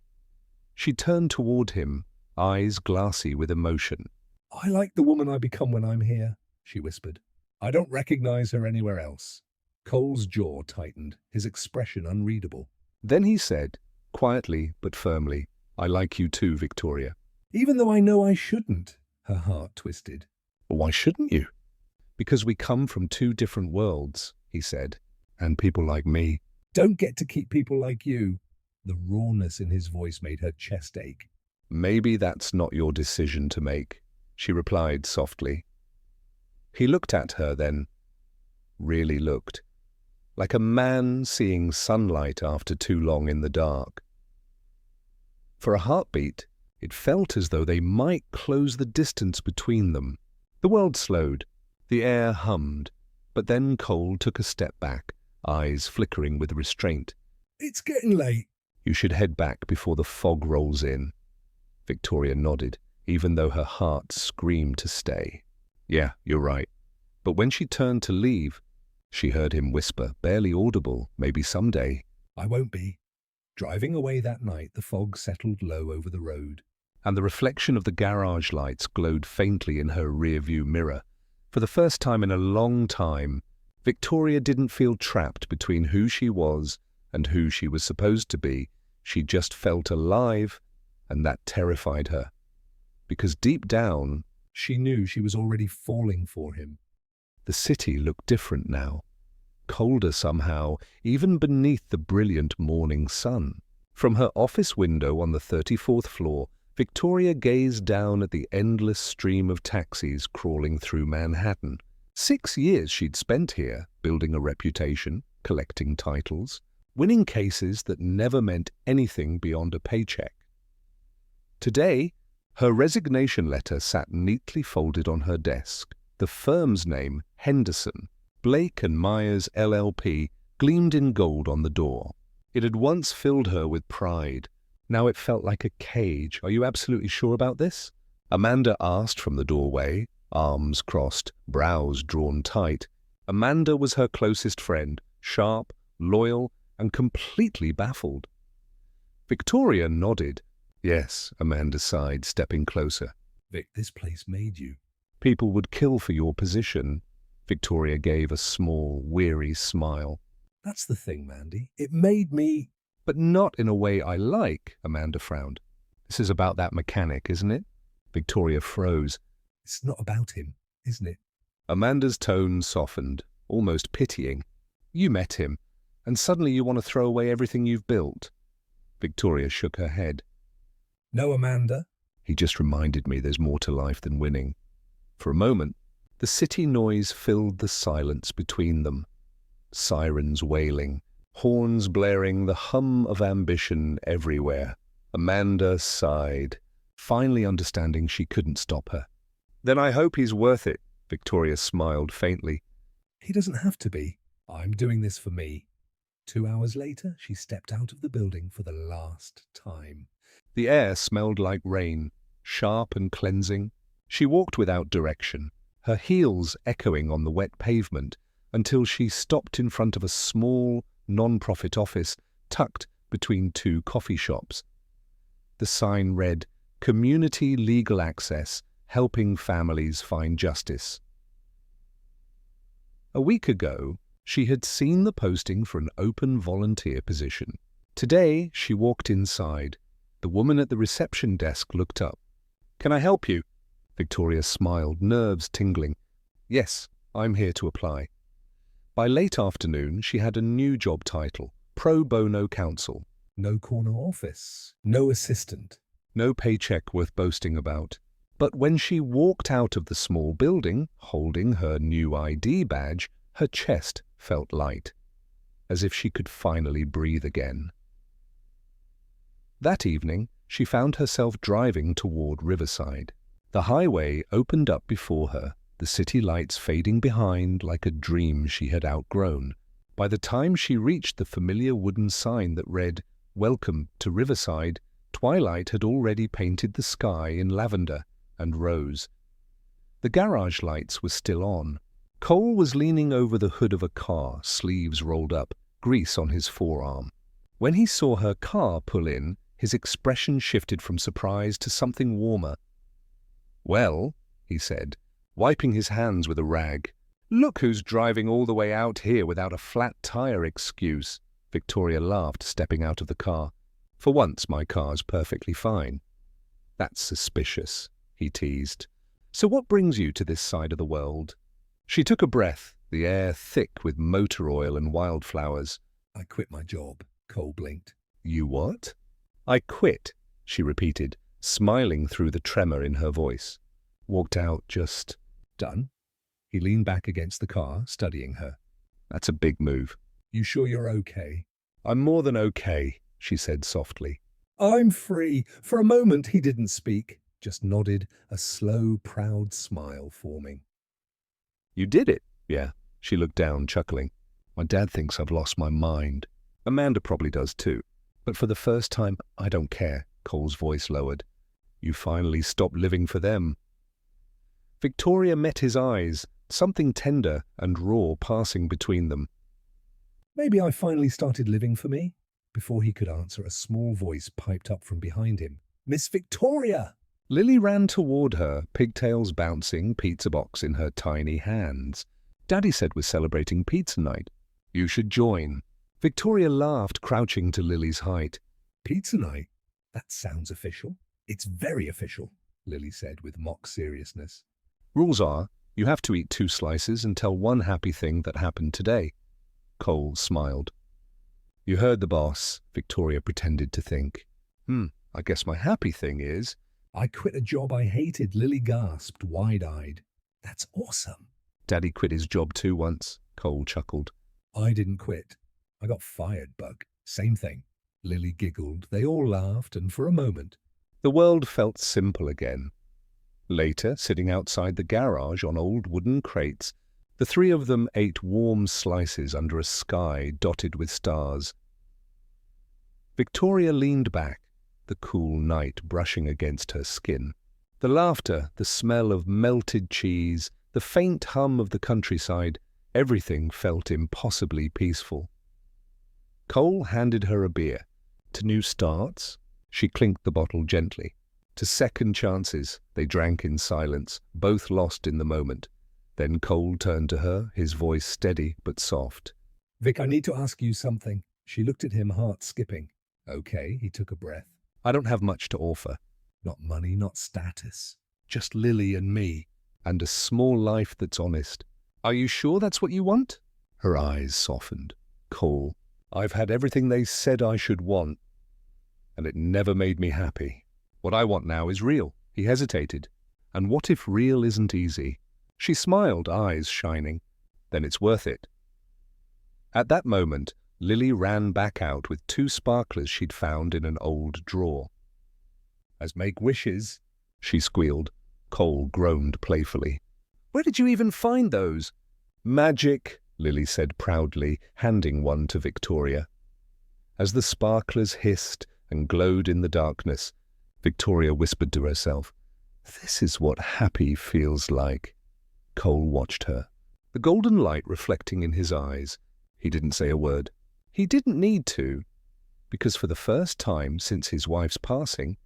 Speaker 1: She turned toward him, eyes glassy with emotion.
Speaker 2: "I like the woman I become when I'm here," she whispered. "I don't recognize her anywhere else." Cole's jaw tightened, his expression unreadable.
Speaker 1: Then he said, quietly but firmly, "I like you too, Victoria."
Speaker 2: "Even though I know I shouldn't," her heart twisted.
Speaker 1: "Why shouldn't you?" "Because we come from two different worlds," he said, "and people like me."
Speaker 2: "Don't get to keep people like you." The rawness in his voice made her chest ache.
Speaker 1: "Maybe that's not your decision to make," she replied softly. He looked at her then, really looked. like a man seeing sunlight after too long in the dark. For a heartbeat, it felt as though they might close the distance between them. The world slowed, the air hummed, but then Cole took a step back, eyes flickering with restraint.
Speaker 2: It's getting late.
Speaker 1: You should head back before the fog rolls in. Victoria nodded, even though her heart screamed to stay. Yeah, you're right. But when she turned to leave, she heard him whisper, barely audible, maybe someday.
Speaker 2: I won't be. Driving away that night, the fog settled low over the road,
Speaker 1: And the reflection of the garage lights glowed faintly in her rearview mirror. For the first time in a long time, Victoria didn't feel trapped between who she was and who she was supposed to be. She just felt alive, and that terrified her. Because deep down,
Speaker 2: she knew she was already falling for him.
Speaker 1: the city looked different now. Colder somehow, even beneath the brilliant morning sun. From her office window on the 34th floor, Victoria gazed down at the endless stream of taxis crawling through Manhattan. 6 years she'd spent here, building a reputation, collecting titles, winning cases that never meant anything beyond a paycheck. Today, her resignation letter sat neatly folded on her desk. The firm's name, Henderson, Blake and Myers LLP, gleamed in gold on the door. It had once filled her with pride. Now it felt like a cage. Are you absolutely sure about this? Amanda asked from the doorway, arms crossed, brows drawn tight. Amanda was her closest friend, sharp, loyal, and completely baffled. Victoria nodded. Yes, Amanda sighed, stepping closer.
Speaker 2: Vic, this place made you.
Speaker 1: People would kill for your position. Victoria gave a small, weary smile.
Speaker 2: That's the thing, Mandy. It made me.
Speaker 1: But not in a way I like, Amanda frowned. This is about that mechanic, isn't it? Victoria froze.
Speaker 2: It's not about him, isn't it?
Speaker 1: Amanda's tone softened, almost pitying. You met him, and suddenly you want to throw away everything you've built. Victoria shook her head.
Speaker 2: No, Amanda.
Speaker 1: He just reminded me there's more to life than winning. For a moment, the city noise filled the silence between them. Sirens wailing, horns blaring, the hum of ambition everywhere. Amanda sighed, finally understanding she couldn't stop her. Then I hope he's worth it, Victoria smiled faintly.
Speaker 2: He doesn't have to be. I'm doing this for me. 2 hours later, she stepped out of the building for the last time.
Speaker 1: The air smelled like rain, sharp and cleansing. She walked without direction, her heels echoing on the wet pavement, until she stopped in front of a small, non-profit office tucked between 2 coffee shops. The sign read, Community Legal Access, Helping Families Find Justice. A week ago, she had seen the posting for an open volunteer position. Today, she walked inside. The woman at the reception desk looked up. Can I help you? Victoria smiled, nerves tingling. Yes, I'm here to apply. By late afternoon, she had a new job title, Pro Bono Counsel.
Speaker 2: No corner office, no assistant.
Speaker 1: No paycheck worth boasting about. But when she walked out of the small building, holding her new ID badge, her chest felt light, as if she could finally breathe again. That evening, she found herself driving toward Riverside. The highway opened up before her, the city lights fading behind like a dream she had outgrown. By the time she reached the familiar wooden sign that read, Welcome to Riverside, twilight had already painted the sky in lavender and rose. The garage lights were still on. Cole was leaning over the hood of a car, sleeves rolled up, grease on his forearm. When he saw her car pull in, his expression shifted from surprise to something warmer. Well, he said, wiping his hands with a rag. Look who's driving all the way out here without a flat tire excuse. Victoria laughed, stepping out of the car. For once, my car's perfectly fine. That's suspicious, he teased. So what brings you to this side of the world? She took a breath, the air thick with motor oil and wildflowers.
Speaker 2: I quit my job, Cole blinked.
Speaker 1: You what? I quit, she repeated, smiling through the tremor in her voice. Walked out just
Speaker 2: done. He leaned back against the car, studying her.
Speaker 1: That's a big move.
Speaker 2: You sure you're okay?
Speaker 1: I'm more than okay, she said softly.
Speaker 2: I'm free. For a moment he didn't speak, just nodded, a slow, proud smile forming.
Speaker 1: You did it? Yeah. She looked down, chuckling. My dad thinks I've lost my mind. Amanda probably does too. But for the first time, I don't care, Cole's voice lowered. You finally stopped living for them. Victoria met his eyes, something tender and raw passing between them.
Speaker 2: Maybe I finally started living for me? Before he could answer, a small voice piped up from behind him. Miss Victoria!
Speaker 1: Lily ran toward her, pigtails bouncing, pizza box in her tiny hands. Daddy said we're celebrating pizza night. You should join. Victoria laughed, crouching to Lily's height.
Speaker 2: Pizza night? That sounds official. It's very official, Lily said with mock seriousness.
Speaker 1: Rules are, you have to eat 2 slices and tell one happy thing that happened today. Cole smiled. You heard the boss, Victoria pretended to think. I guess my happy thing is...
Speaker 2: I quit a job I hated, Lily gasped, wide-eyed. That's awesome.
Speaker 1: Daddy quit his job too once, Cole chuckled.
Speaker 2: I didn't quit. I got fired, Bug. Same thing. Lily giggled. They all laughed, and for a moment...
Speaker 1: The world felt simple again. Later, sitting outside the garage on old wooden crates, the 3 of them ate warm slices under a sky dotted with stars. Victoria leaned back, the cool night brushing against her skin. The laughter, the smell of melted cheese, the faint hum of the countryside, everything felt impossibly peaceful. Cole handed her a beer. To new starts, she clinked the bottle gently. To second chances, they drank in silence, both lost in the moment. Then Cole turned to her, his voice steady but soft.
Speaker 2: Vic, I need to ask you something. She looked at him, heart skipping. Okay, he took a breath.
Speaker 1: I don't have much to offer.
Speaker 2: Not money, not status.
Speaker 1: Just Lily and me, and a small life that's honest. Are you sure that's what you want? Her eyes softened. Cole, I've had everything they said I should want, and it never made me happy. What I want now is real. He hesitated. And what if real isn't easy? She smiled, eyes shining. Then it's worth it. At that moment, Lily ran back out with 2 sparklers she'd found in an old drawer. As make wishes, she squealed. Cole groaned playfully. Where did you even find those? Magic, Lily said proudly, handing one to Victoria. As the sparklers hissed and glowed in the darkness, Victoria whispered to herself, This is what happy feels like. Cole watched her, the golden light reflecting in his eyes. He didn't say a word. He didn't need to, because for the first time since his wife's passing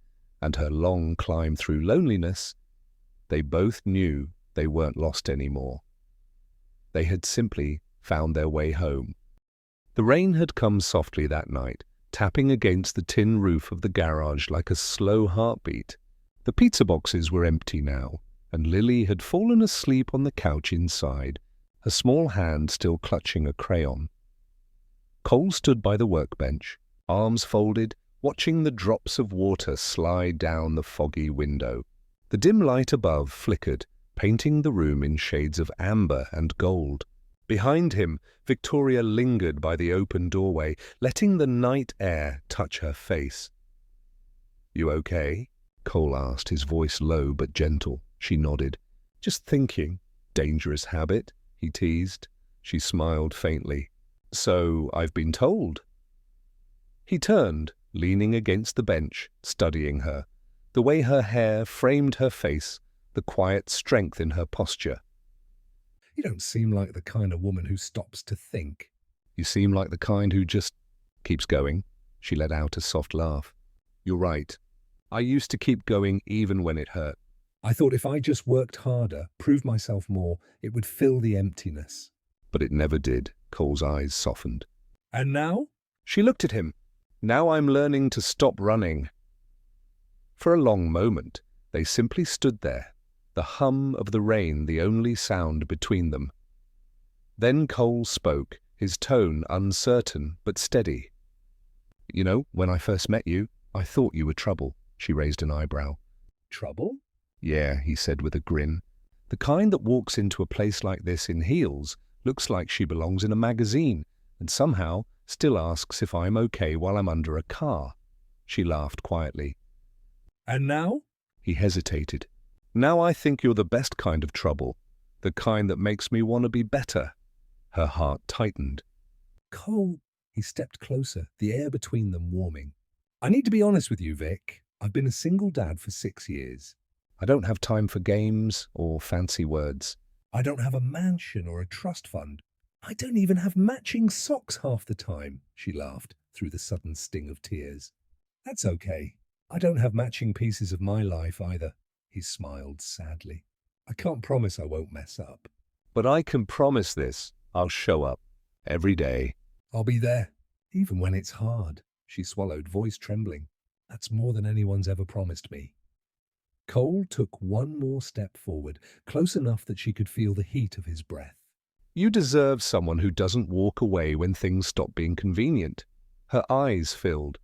Speaker 1: and her long climb through loneliness, they both knew they weren't lost anymore. They had simply found their way home. The rain had come softly that night, tapping against the tin roof of the garage like a slow heartbeat. The pizza boxes were empty now, and Lily had fallen asleep on the couch inside, her small hand still clutching a crayon. Cole stood by the workbench, arms folded, watching the drops of water slide down the foggy window. The dim light above flickered, painting the room in shades of amber and gold. Behind him, Victoria lingered by the open doorway, letting the night air touch her face. You okay? Cole asked, his voice low but gentle. She nodded. Just thinking. Dangerous habit, he teased. She smiled faintly. So I've been told. He turned, leaning against the bench, studying her. The way her hair framed her face, the quiet strength in her posture.
Speaker 2: You don't seem like the kind of woman who stops to think.
Speaker 1: You seem like the kind who just keeps going. She let out a soft laugh. You're right. I used to keep going even when it hurt.
Speaker 2: I thought if I just worked harder, proved myself more, it would fill the emptiness.
Speaker 1: But it never did. Cole's eyes softened.
Speaker 2: And now?
Speaker 1: She looked at him. Now I'm learning to stop running. For a long moment, they simply stood there, the hum of the rain the only sound between them. Then Cole spoke, his tone uncertain but steady. You know, when I first met you, I thought you were trouble. She raised an eyebrow.
Speaker 2: Trouble?
Speaker 1: Yeah, he said with a grin. The kind that walks into a place like this in heels looks like she belongs in a magazine. and somehow still asks if I'm okay while I'm under a car. She laughed quietly.
Speaker 2: And now?
Speaker 1: He hesitated. Now I think you're the best kind of trouble, the kind that makes me want to be better. Her heart tightened.
Speaker 2: Cole, he stepped closer, the air between them warming. I need to be honest with you, Vic. I've been a single dad for 6 years.
Speaker 1: I don't have time for games or fancy words.
Speaker 2: I don't have a mansion or a trust fund. I don't even have matching socks half the time, she laughed through the sudden sting of tears. That's okay. I don't have matching pieces of my life either, he smiled sadly. I can't promise I won't mess up.
Speaker 1: But I can promise this. I'll show up. Every day.
Speaker 2: I'll be there, even when it's hard, she swallowed, voice trembling. That's more than anyone's ever promised me. Cole took one more step forward, close enough that she could feel the heat of his breath.
Speaker 1: You deserve someone who doesn't walk away when things stop being convenient. Her eyes filled.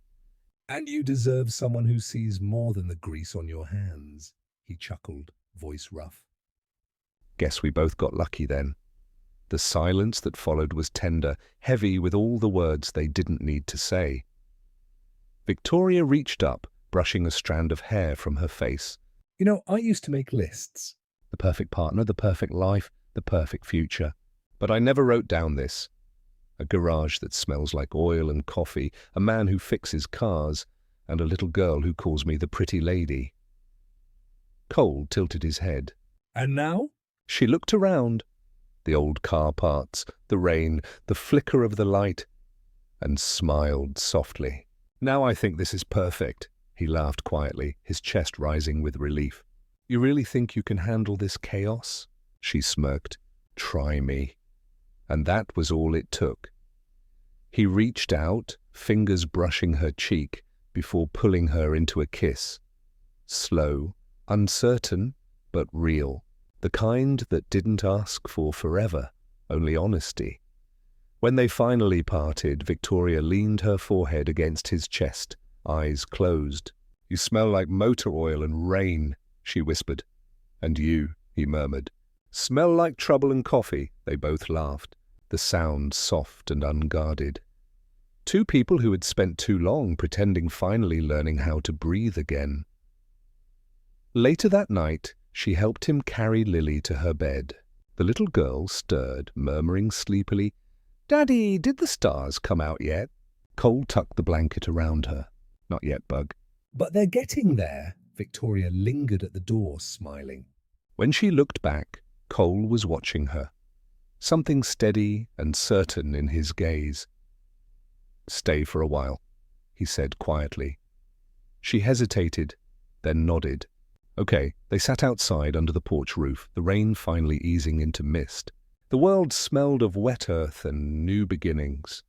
Speaker 2: And you deserve someone who sees more than the grease on your hands, he chuckled, voice rough.
Speaker 1: Guess we both got lucky then. The silence that followed was tender, heavy with all the words they didn't need to say. Victoria reached up, brushing a strand of hair from her face.
Speaker 2: You know, I used to make lists.
Speaker 1: The perfect partner, the perfect life, the perfect future. But I never wrote down this. A garage that smells like oil and coffee, a man who fixes cars, and a little girl who calls me the pretty lady. Cole tilted his head.
Speaker 2: And now?
Speaker 1: She looked around. The old car parts, the rain, the flicker of the light, and smiled softly. Now I think this is perfect, he laughed quietly, his chest rising with relief. You really think you can handle this chaos? She smirked. Try me. And that was all it took. He reached out, fingers brushing her cheek, before pulling her into a kiss. Slow, uncertain, but real. The kind that didn't ask for forever, only honesty. When they finally parted, Victoria leaned her forehead against his chest, eyes closed. You smell like motor oil and rain, she whispered. And you, he murmured. Smell like trouble and coffee, they both laughed, the sound soft and unguarded. Two people who had spent too long pretending, finally learning how to breathe again. Later that night, she helped him carry Lily to her bed. The little girl stirred, murmuring sleepily, Daddy, did the stars come out yet? Cole tucked the blanket around her. Not yet, Bug.
Speaker 2: But they're getting there. Victoria lingered at the door, smiling.
Speaker 1: When she looked back, Cole was watching her. Something steady and certain in his gaze. Stay for a while, he said quietly. She hesitated, then nodded. Okay, they sat outside under the porch roof, the rain finally easing into mist. The world smelled of wet earth and new beginnings.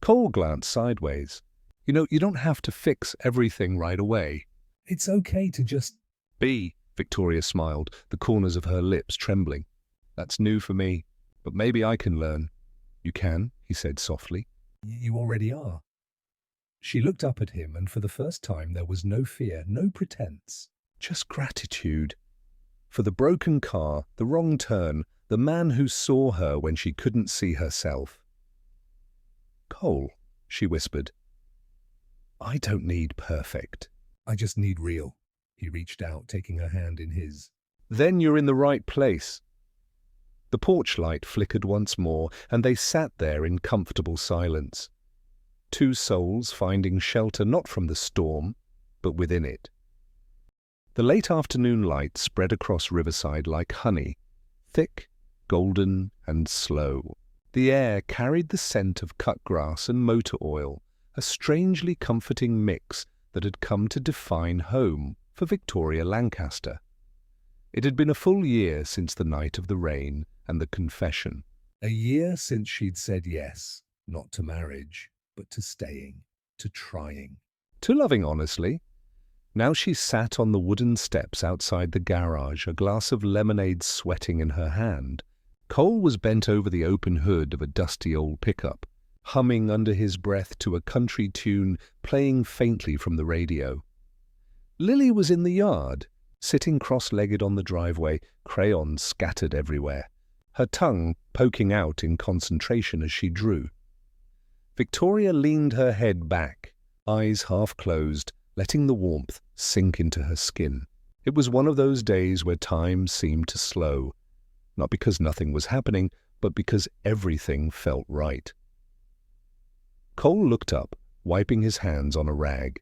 Speaker 1: Cole glanced sideways. You know, you don't have to fix everything right away.
Speaker 2: It's okay to just
Speaker 1: be, Victoria smiled, the corners of her lips trembling. That's new for me, but maybe I can learn. You can, he said softly.
Speaker 2: You already are. She looked up at him, and for the first time there was no fear, no pretense.
Speaker 1: Just gratitude. For the broken car, the wrong turn, the man who saw her when she couldn't see herself. Cole, she whispered. I don't need perfect.
Speaker 2: I just need real. He reached out, taking her hand in his.
Speaker 1: Then you're in the right place. The porch light flickered once more, and they sat there in comfortable silence. Two souls finding shelter not from the storm, but within it. The late afternoon light spread across Riverside like honey, thick, golden, and slow. The air carried the scent of cut grass and motor oil, a strangely comforting mix that had come to define home for Victoria Lancaster. It had been a full year since the night of the rain and the confession.
Speaker 2: A year since she'd said yes, not to marriage, but to staying, to trying.
Speaker 1: To loving honestly. Now she sat on the wooden steps outside the garage, a glass of lemonade sweating in her hand. Cole was bent over the open hood of a dusty old pickup, humming under his breath to a country tune playing faintly from the radio. Lily was in the yard, sitting cross-legged on the driveway, crayons scattered everywhere, her tongue poking out in concentration as she drew. Victoria leaned her head back, eyes half closed, letting the warmth sink into her skin. It was one of those days where time seemed to slow, not because nothing was happening, but because everything felt right. Cole looked up, wiping his hands on a rag.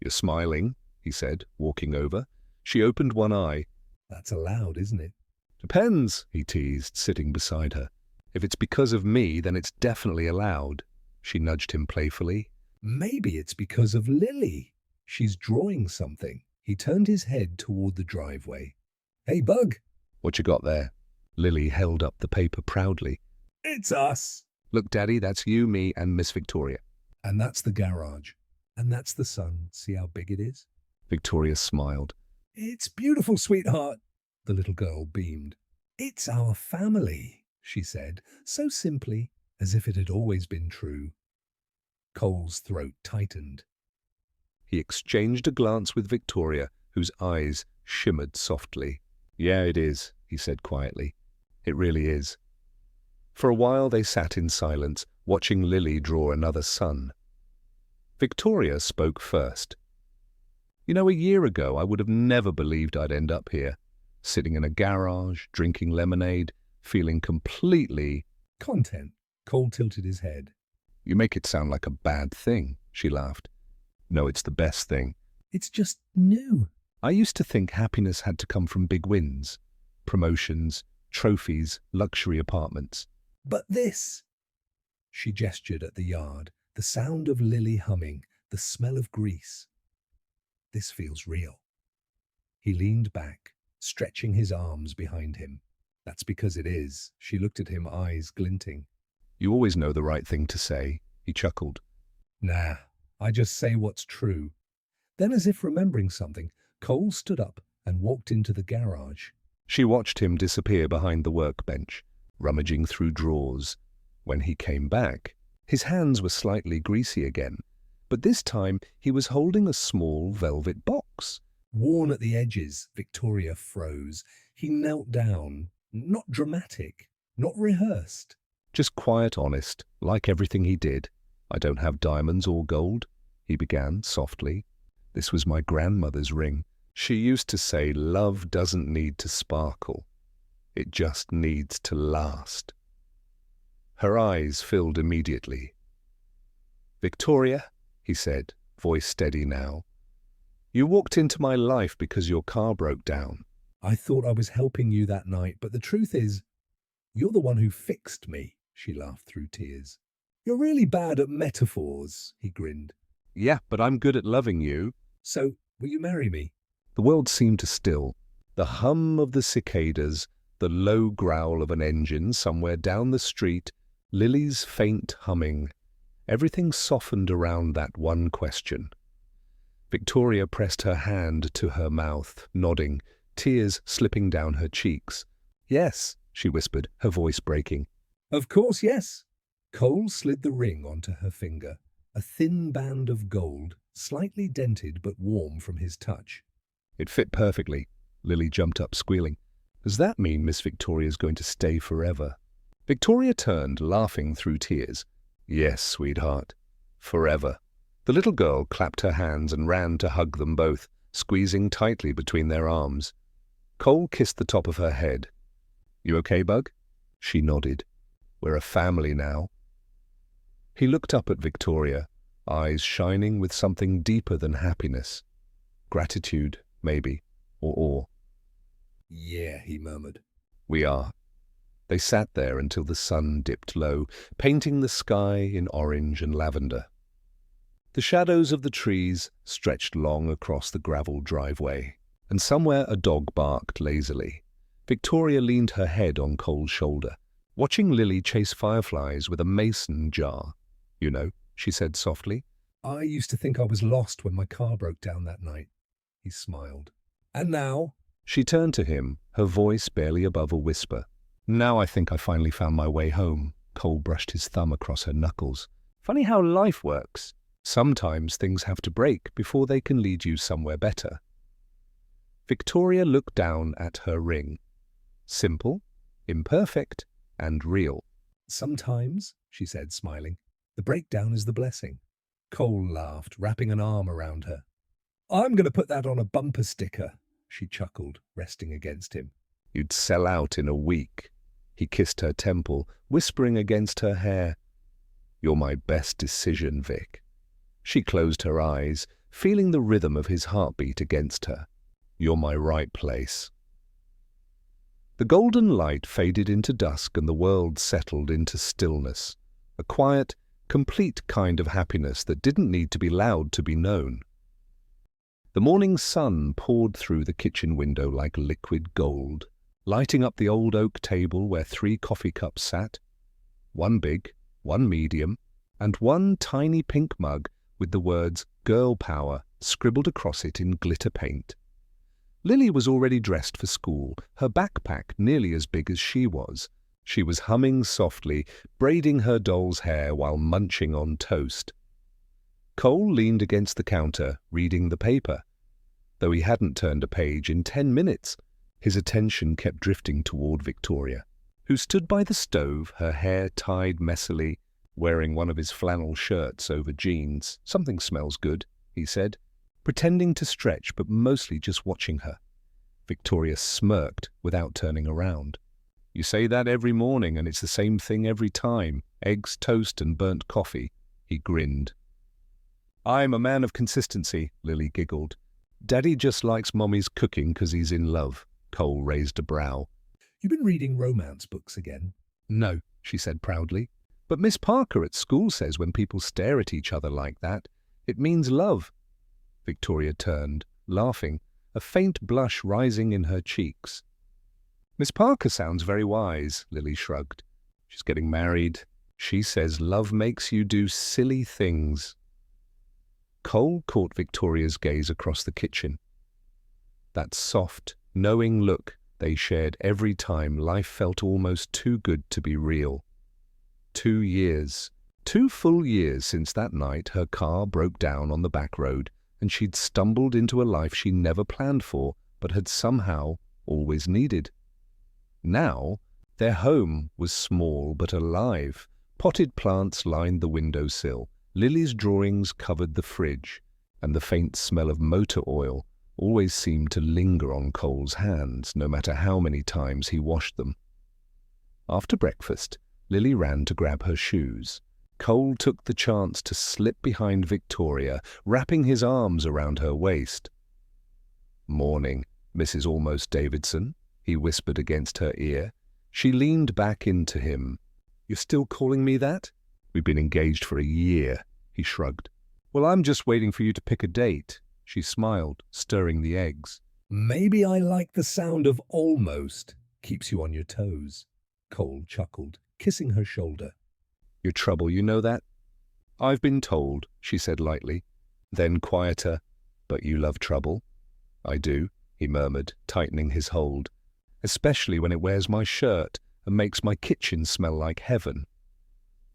Speaker 1: "You're smiling," he said, walking over. She opened one eye.
Speaker 2: "That's allowed, isn't it?"
Speaker 1: "Depends," he teased, sitting beside her. "If it's because of me, then it's definitely allowed." She nudged him playfully.
Speaker 2: "Maybe it's because of Lily. She's drawing something." He turned his head toward the driveway. "Hey, Bug."
Speaker 1: "What you got there?" Lily held up the paper proudly.
Speaker 2: "It's us."
Speaker 1: "Look, Daddy, that's you, me, and Miss Victoria."
Speaker 2: "And that's the garage. And that's the sun. See how big it is?"
Speaker 1: Victoria smiled.
Speaker 2: "It's beautiful, sweetheart." The little girl beamed. "It's our family," she said, so simply, as if it had always been true. Cole's throat tightened.
Speaker 1: He exchanged a glance with Victoria, whose eyes shimmered softly. "Yeah, it is," he said quietly. "It really is." For a while they sat in silence, watching Lily draw another sun. Victoria spoke first. "You know, a year ago I would have never believed I'd end up here, sitting in a garage, drinking lemonade, feeling completely—"
Speaker 2: "Content." Cole tilted his head.
Speaker 1: "You make it sound like a bad thing," she laughed. "No, it's the best thing.
Speaker 2: "It's just new."
Speaker 1: I used to think happiness had to come from big wins, promotions, trophies, luxury apartments.
Speaker 2: "But this." She gestured at the yard, the sound of Lily humming, the smell of grease. "This feels real." He leaned back, stretching his arms behind him. "That's because it is." She looked at him, eyes glinting.
Speaker 1: "You always know the right thing to say," he chuckled.
Speaker 2: "Nah, I just say what's true." Then, as if remembering something, Cole stood up and walked into the garage.
Speaker 1: She watched him disappear behind the workbench, rummaging through drawers. When he came back, his hands were slightly greasy again, but this time he was holding a small velvet box.
Speaker 2: Worn at the edges, Victoria froze. He knelt down, not dramatic, not rehearsed.
Speaker 1: Just quiet, honest, like everything he did. "I don't have diamonds or gold," he began softly. "This was my grandmother's ring. She used to say love doesn't need to sparkle. It just needs to last." Her eyes filled immediately. "Victoria," he said, voice steady now, "you walked into my life because your car broke down."
Speaker 2: "I thought I was helping you that night, but the truth is, you're the one who fixed me." She laughed through tears. "You're really bad at metaphors," he grinned.
Speaker 1: "Yeah, but I'm good at loving you."
Speaker 2: "So, will you marry me?"
Speaker 1: The world seemed to still. The hum of the cicadas, the low growl of an engine somewhere down the street, Lily's faint humming. Everything softened around that one question. Victoria pressed her hand to her mouth, nodding, tears slipping down her cheeks. "Yes," she whispered, her voice breaking.
Speaker 2: "Of course, yes." Cole slid the ring onto her finger, a thin band of gold, slightly dented but warm from his touch.
Speaker 1: It fit perfectly. Lily jumped up, squealing. "Does that mean Miss Victoria's going to stay forever?" Victoria turned, laughing through tears. "Yes, sweetheart. Forever." The little girl clapped her hands and ran to hug them both, squeezing tightly between their arms. Cole kissed the top of her head. "You okay, Bug?" She nodded. "We're a family now." He looked up at Victoria, eyes shining with something deeper than happiness. Gratitude, maybe, or awe.
Speaker 2: "Yeah," he murmured.
Speaker 1: "We are." They sat there until the sun dipped low, painting the sky in orange and lavender. The shadows of the trees stretched long across the gravel driveway, and somewhere a dog barked lazily. Victoria leaned her head on Cole's shoulder, watching Lily chase fireflies with a mason jar. "You know," she said softly.
Speaker 2: "I used to think I was lost when my car broke down that night." He smiled. "And now?"
Speaker 1: She turned to him, her voice barely above a whisper. "Now I think I finally found my way home." Cole brushed his thumb across her knuckles. "Funny how life works. Sometimes things have to break before they can lead you somewhere better." Victoria looked down at her ring. Simple, imperfect, and real.
Speaker 2: "Sometimes," she said, smiling. The breakdown is the blessing. Cole laughed, wrapping an arm around her. I'm going to put that on a bumper sticker, she chuckled, resting against him.
Speaker 1: You'd sell out in a week. He kissed her temple, whispering against her hair, You're my best decision, Vic. She closed her eyes, feeling the rhythm of his heartbeat against her. You're my right place. The golden light faded into dusk and the world settled into stillness, a quiet, complete kind of happiness that didn't need to be loud to be known. The morning sun poured through the kitchen window like liquid gold, lighting up the old oak table where 3 coffee cups sat, one big, one medium, and one tiny pink mug with the words Girl Power scribbled across it in glitter paint. Lily was already dressed for school, her backpack nearly as big as she was. She was humming softly, braiding her doll's hair while munching on toast. Cole leaned against the counter, reading the paper. Though he hadn't turned a page in 10 minutes, his attention kept drifting toward Victoria, who stood by the stove, her hair tied messily, wearing one of his flannel shirts over jeans. Something smells good, he said, pretending to stretch but mostly just watching her. Victoria smirked without turning around. You say that every morning and it's the same thing every time. Eggs, toast and burnt coffee. He grinned. I'm a man of consistency, Lily giggled. Daddy just likes Mommy's cooking 'cause he's in love. Cole raised a brow.
Speaker 2: You've been reading romance books again?
Speaker 1: No, she said proudly. But Miss Parker at school says when people stare at each other like that, it means love. Victoria turned, laughing, a faint blush rising in her cheeks. Miss Parker sounds very wise, Lily shrugged. She's getting married. She says love makes you do silly things. Cole caught Victoria's gaze across the kitchen. That soft, knowing look they shared every time life felt almost too good to be real. 2 years. 2 full years since that night her car broke down on the back road and she'd stumbled into a life she never planned for but had somehow always needed. Now, their home was small but alive. Potted plants lined the windowsill, Lily's drawings covered the fridge, and the faint smell of motor oil always seemed to linger on Cole's hands, no matter how many times he washed them. After breakfast, Lily ran to grab her shoes. Cole took the chance to slip behind Victoria, wrapping his arms around her waist. Morning, Mrs. Almost Davidson, he whispered against her ear. She leaned back into him. You're still calling me that? We've been engaged for a year, he shrugged. Well, I'm just waiting for you to pick a date. She smiled, stirring the eggs.
Speaker 2: Maybe I like the sound of almost. Keeps you on your toes. Cole chuckled, kissing her shoulder.
Speaker 1: Your trouble, you know that? I've been told, she said lightly. Then quieter, but you love trouble? I do, he murmured, tightening his hold. Especially when it wears my shirt and makes my kitchen smell like heaven.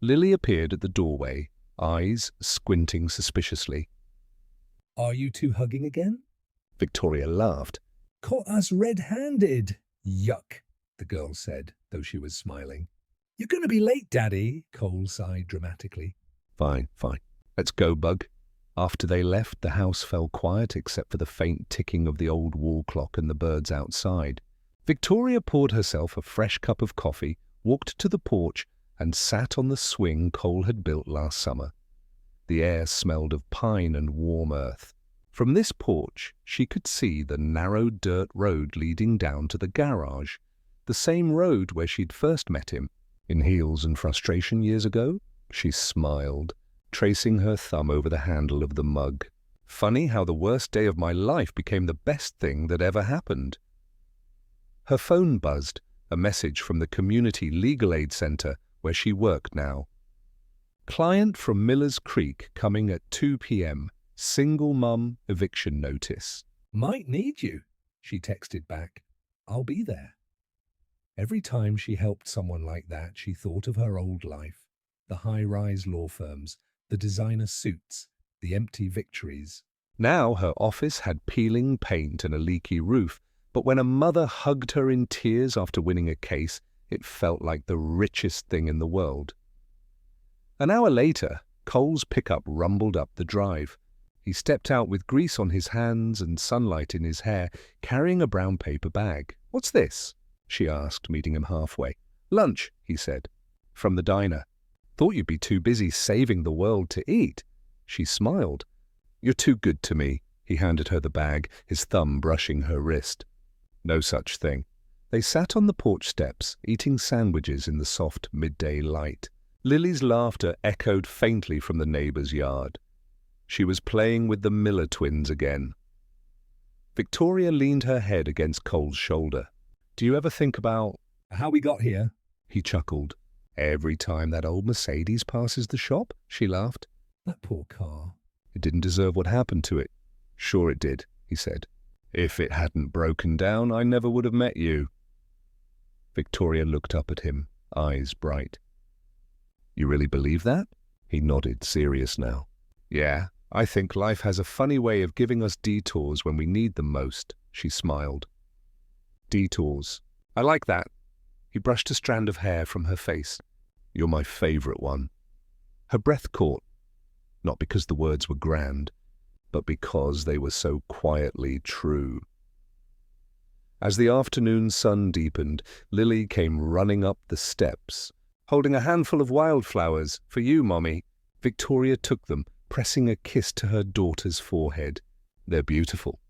Speaker 1: Lily appeared at the doorway, eyes squinting suspiciously.
Speaker 2: Are you two hugging again?
Speaker 1: Victoria laughed.
Speaker 2: Caught us red-handed. Yuck, the girl said, though she was smiling. You're going to be late, Daddy, Cole sighed dramatically.
Speaker 1: Fine. Let's go, Bug. After they left, the house fell quiet except for the faint ticking of the old wall clock and the birds outside. Victoria poured herself a fresh cup of coffee, walked to the porch, and sat on the swing Cole had built last summer. The air smelled of pine and warm earth. From this porch, she could see the narrow dirt road leading down to the garage, the same road where she'd first met him. In heels and frustration years ago, she smiled, tracing her thumb over the handle of the mug. Funny how the worst day of my life became the best thing that ever happened. Her phone buzzed, a message from the Community Legal Aid Center where she worked now. Client from Miller's Creek coming at 2 p.m. Single mum eviction notice.
Speaker 2: Might need you, she texted back. I'll be there. Every time she helped someone like that, she thought of her old life, the high-rise law firms, the designer suits, the empty victories.
Speaker 1: Now her office had peeling paint and a leaky roof, but when a mother hugged her in tears after winning a case, it felt like the richest thing in the world. An hour later, Cole's pickup rumbled up the drive. He stepped out with grease on his hands and sunlight in his hair, carrying a brown paper bag. "What's this?" she asked, meeting him halfway. "Lunch," he said. "From the diner. Thought you'd be too busy saving the world to eat." She smiled. "You're too good to me." He handed her the bag, his thumb brushing her wrist. No such thing. They sat on the porch steps, eating sandwiches in the soft midday light. Lily's laughter echoed faintly from the neighbor's yard. She was playing with the Miller twins again. Victoria leaned her head against Cole's shoulder. "Do you ever think about
Speaker 2: How we got here?"
Speaker 1: He chuckled. "Every time that old Mercedes passes the shop," she laughed.
Speaker 2: That poor car.
Speaker 1: "It didn't deserve what happened to it." "Sure it did," he said. "If it hadn't broken down, I never would have met you." Victoria looked up at him, eyes bright. "You really believe that?" He nodded, serious now. "Yeah, I think life has a funny way of giving us detours when we need them most," she smiled. "Detours. I like that." He brushed a strand of hair from her face. "You're my favorite one." Her breath caught, not because the words were grand, but because they were so quietly true. As the afternoon sun deepened, Lily came running up the steps, holding a handful of wildflowers. "For you, Mommy." Victoria took them, pressing a kiss to her daughter's forehead. "They're beautiful."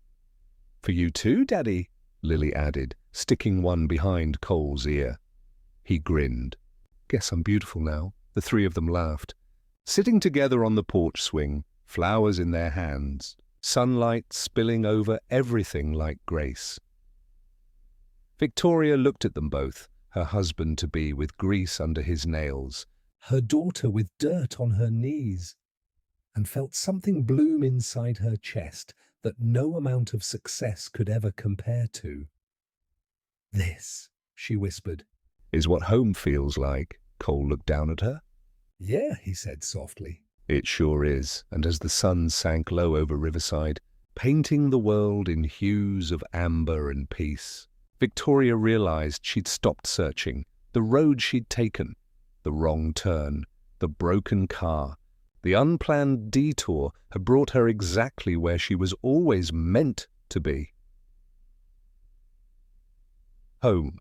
Speaker 1: "For you too, Daddy," Lily added, sticking one behind Cole's ear. He grinned. "Guess I'm beautiful now." The three of them laughed. Sitting together on the porch swing, flowers in their hands, sunlight spilling over everything like grace. Victoria looked at them both, her husband-to-be with grease under his nails,
Speaker 2: Her daughter with dirt on her knees, and felt something bloom inside her chest that no amount of success could ever compare to. "This," she whispered.
Speaker 1: "Is what home feels like." Cole looked down at her.
Speaker 2: "Yeah," he said softly.
Speaker 1: "It sure is." And as the sun sank low over Riverside, painting the world in hues of amber and peace, Victoria realized she'd stopped searching. The road she'd taken, the wrong turn, the broken car, the unplanned detour had brought her exactly where she was always meant to be. Home.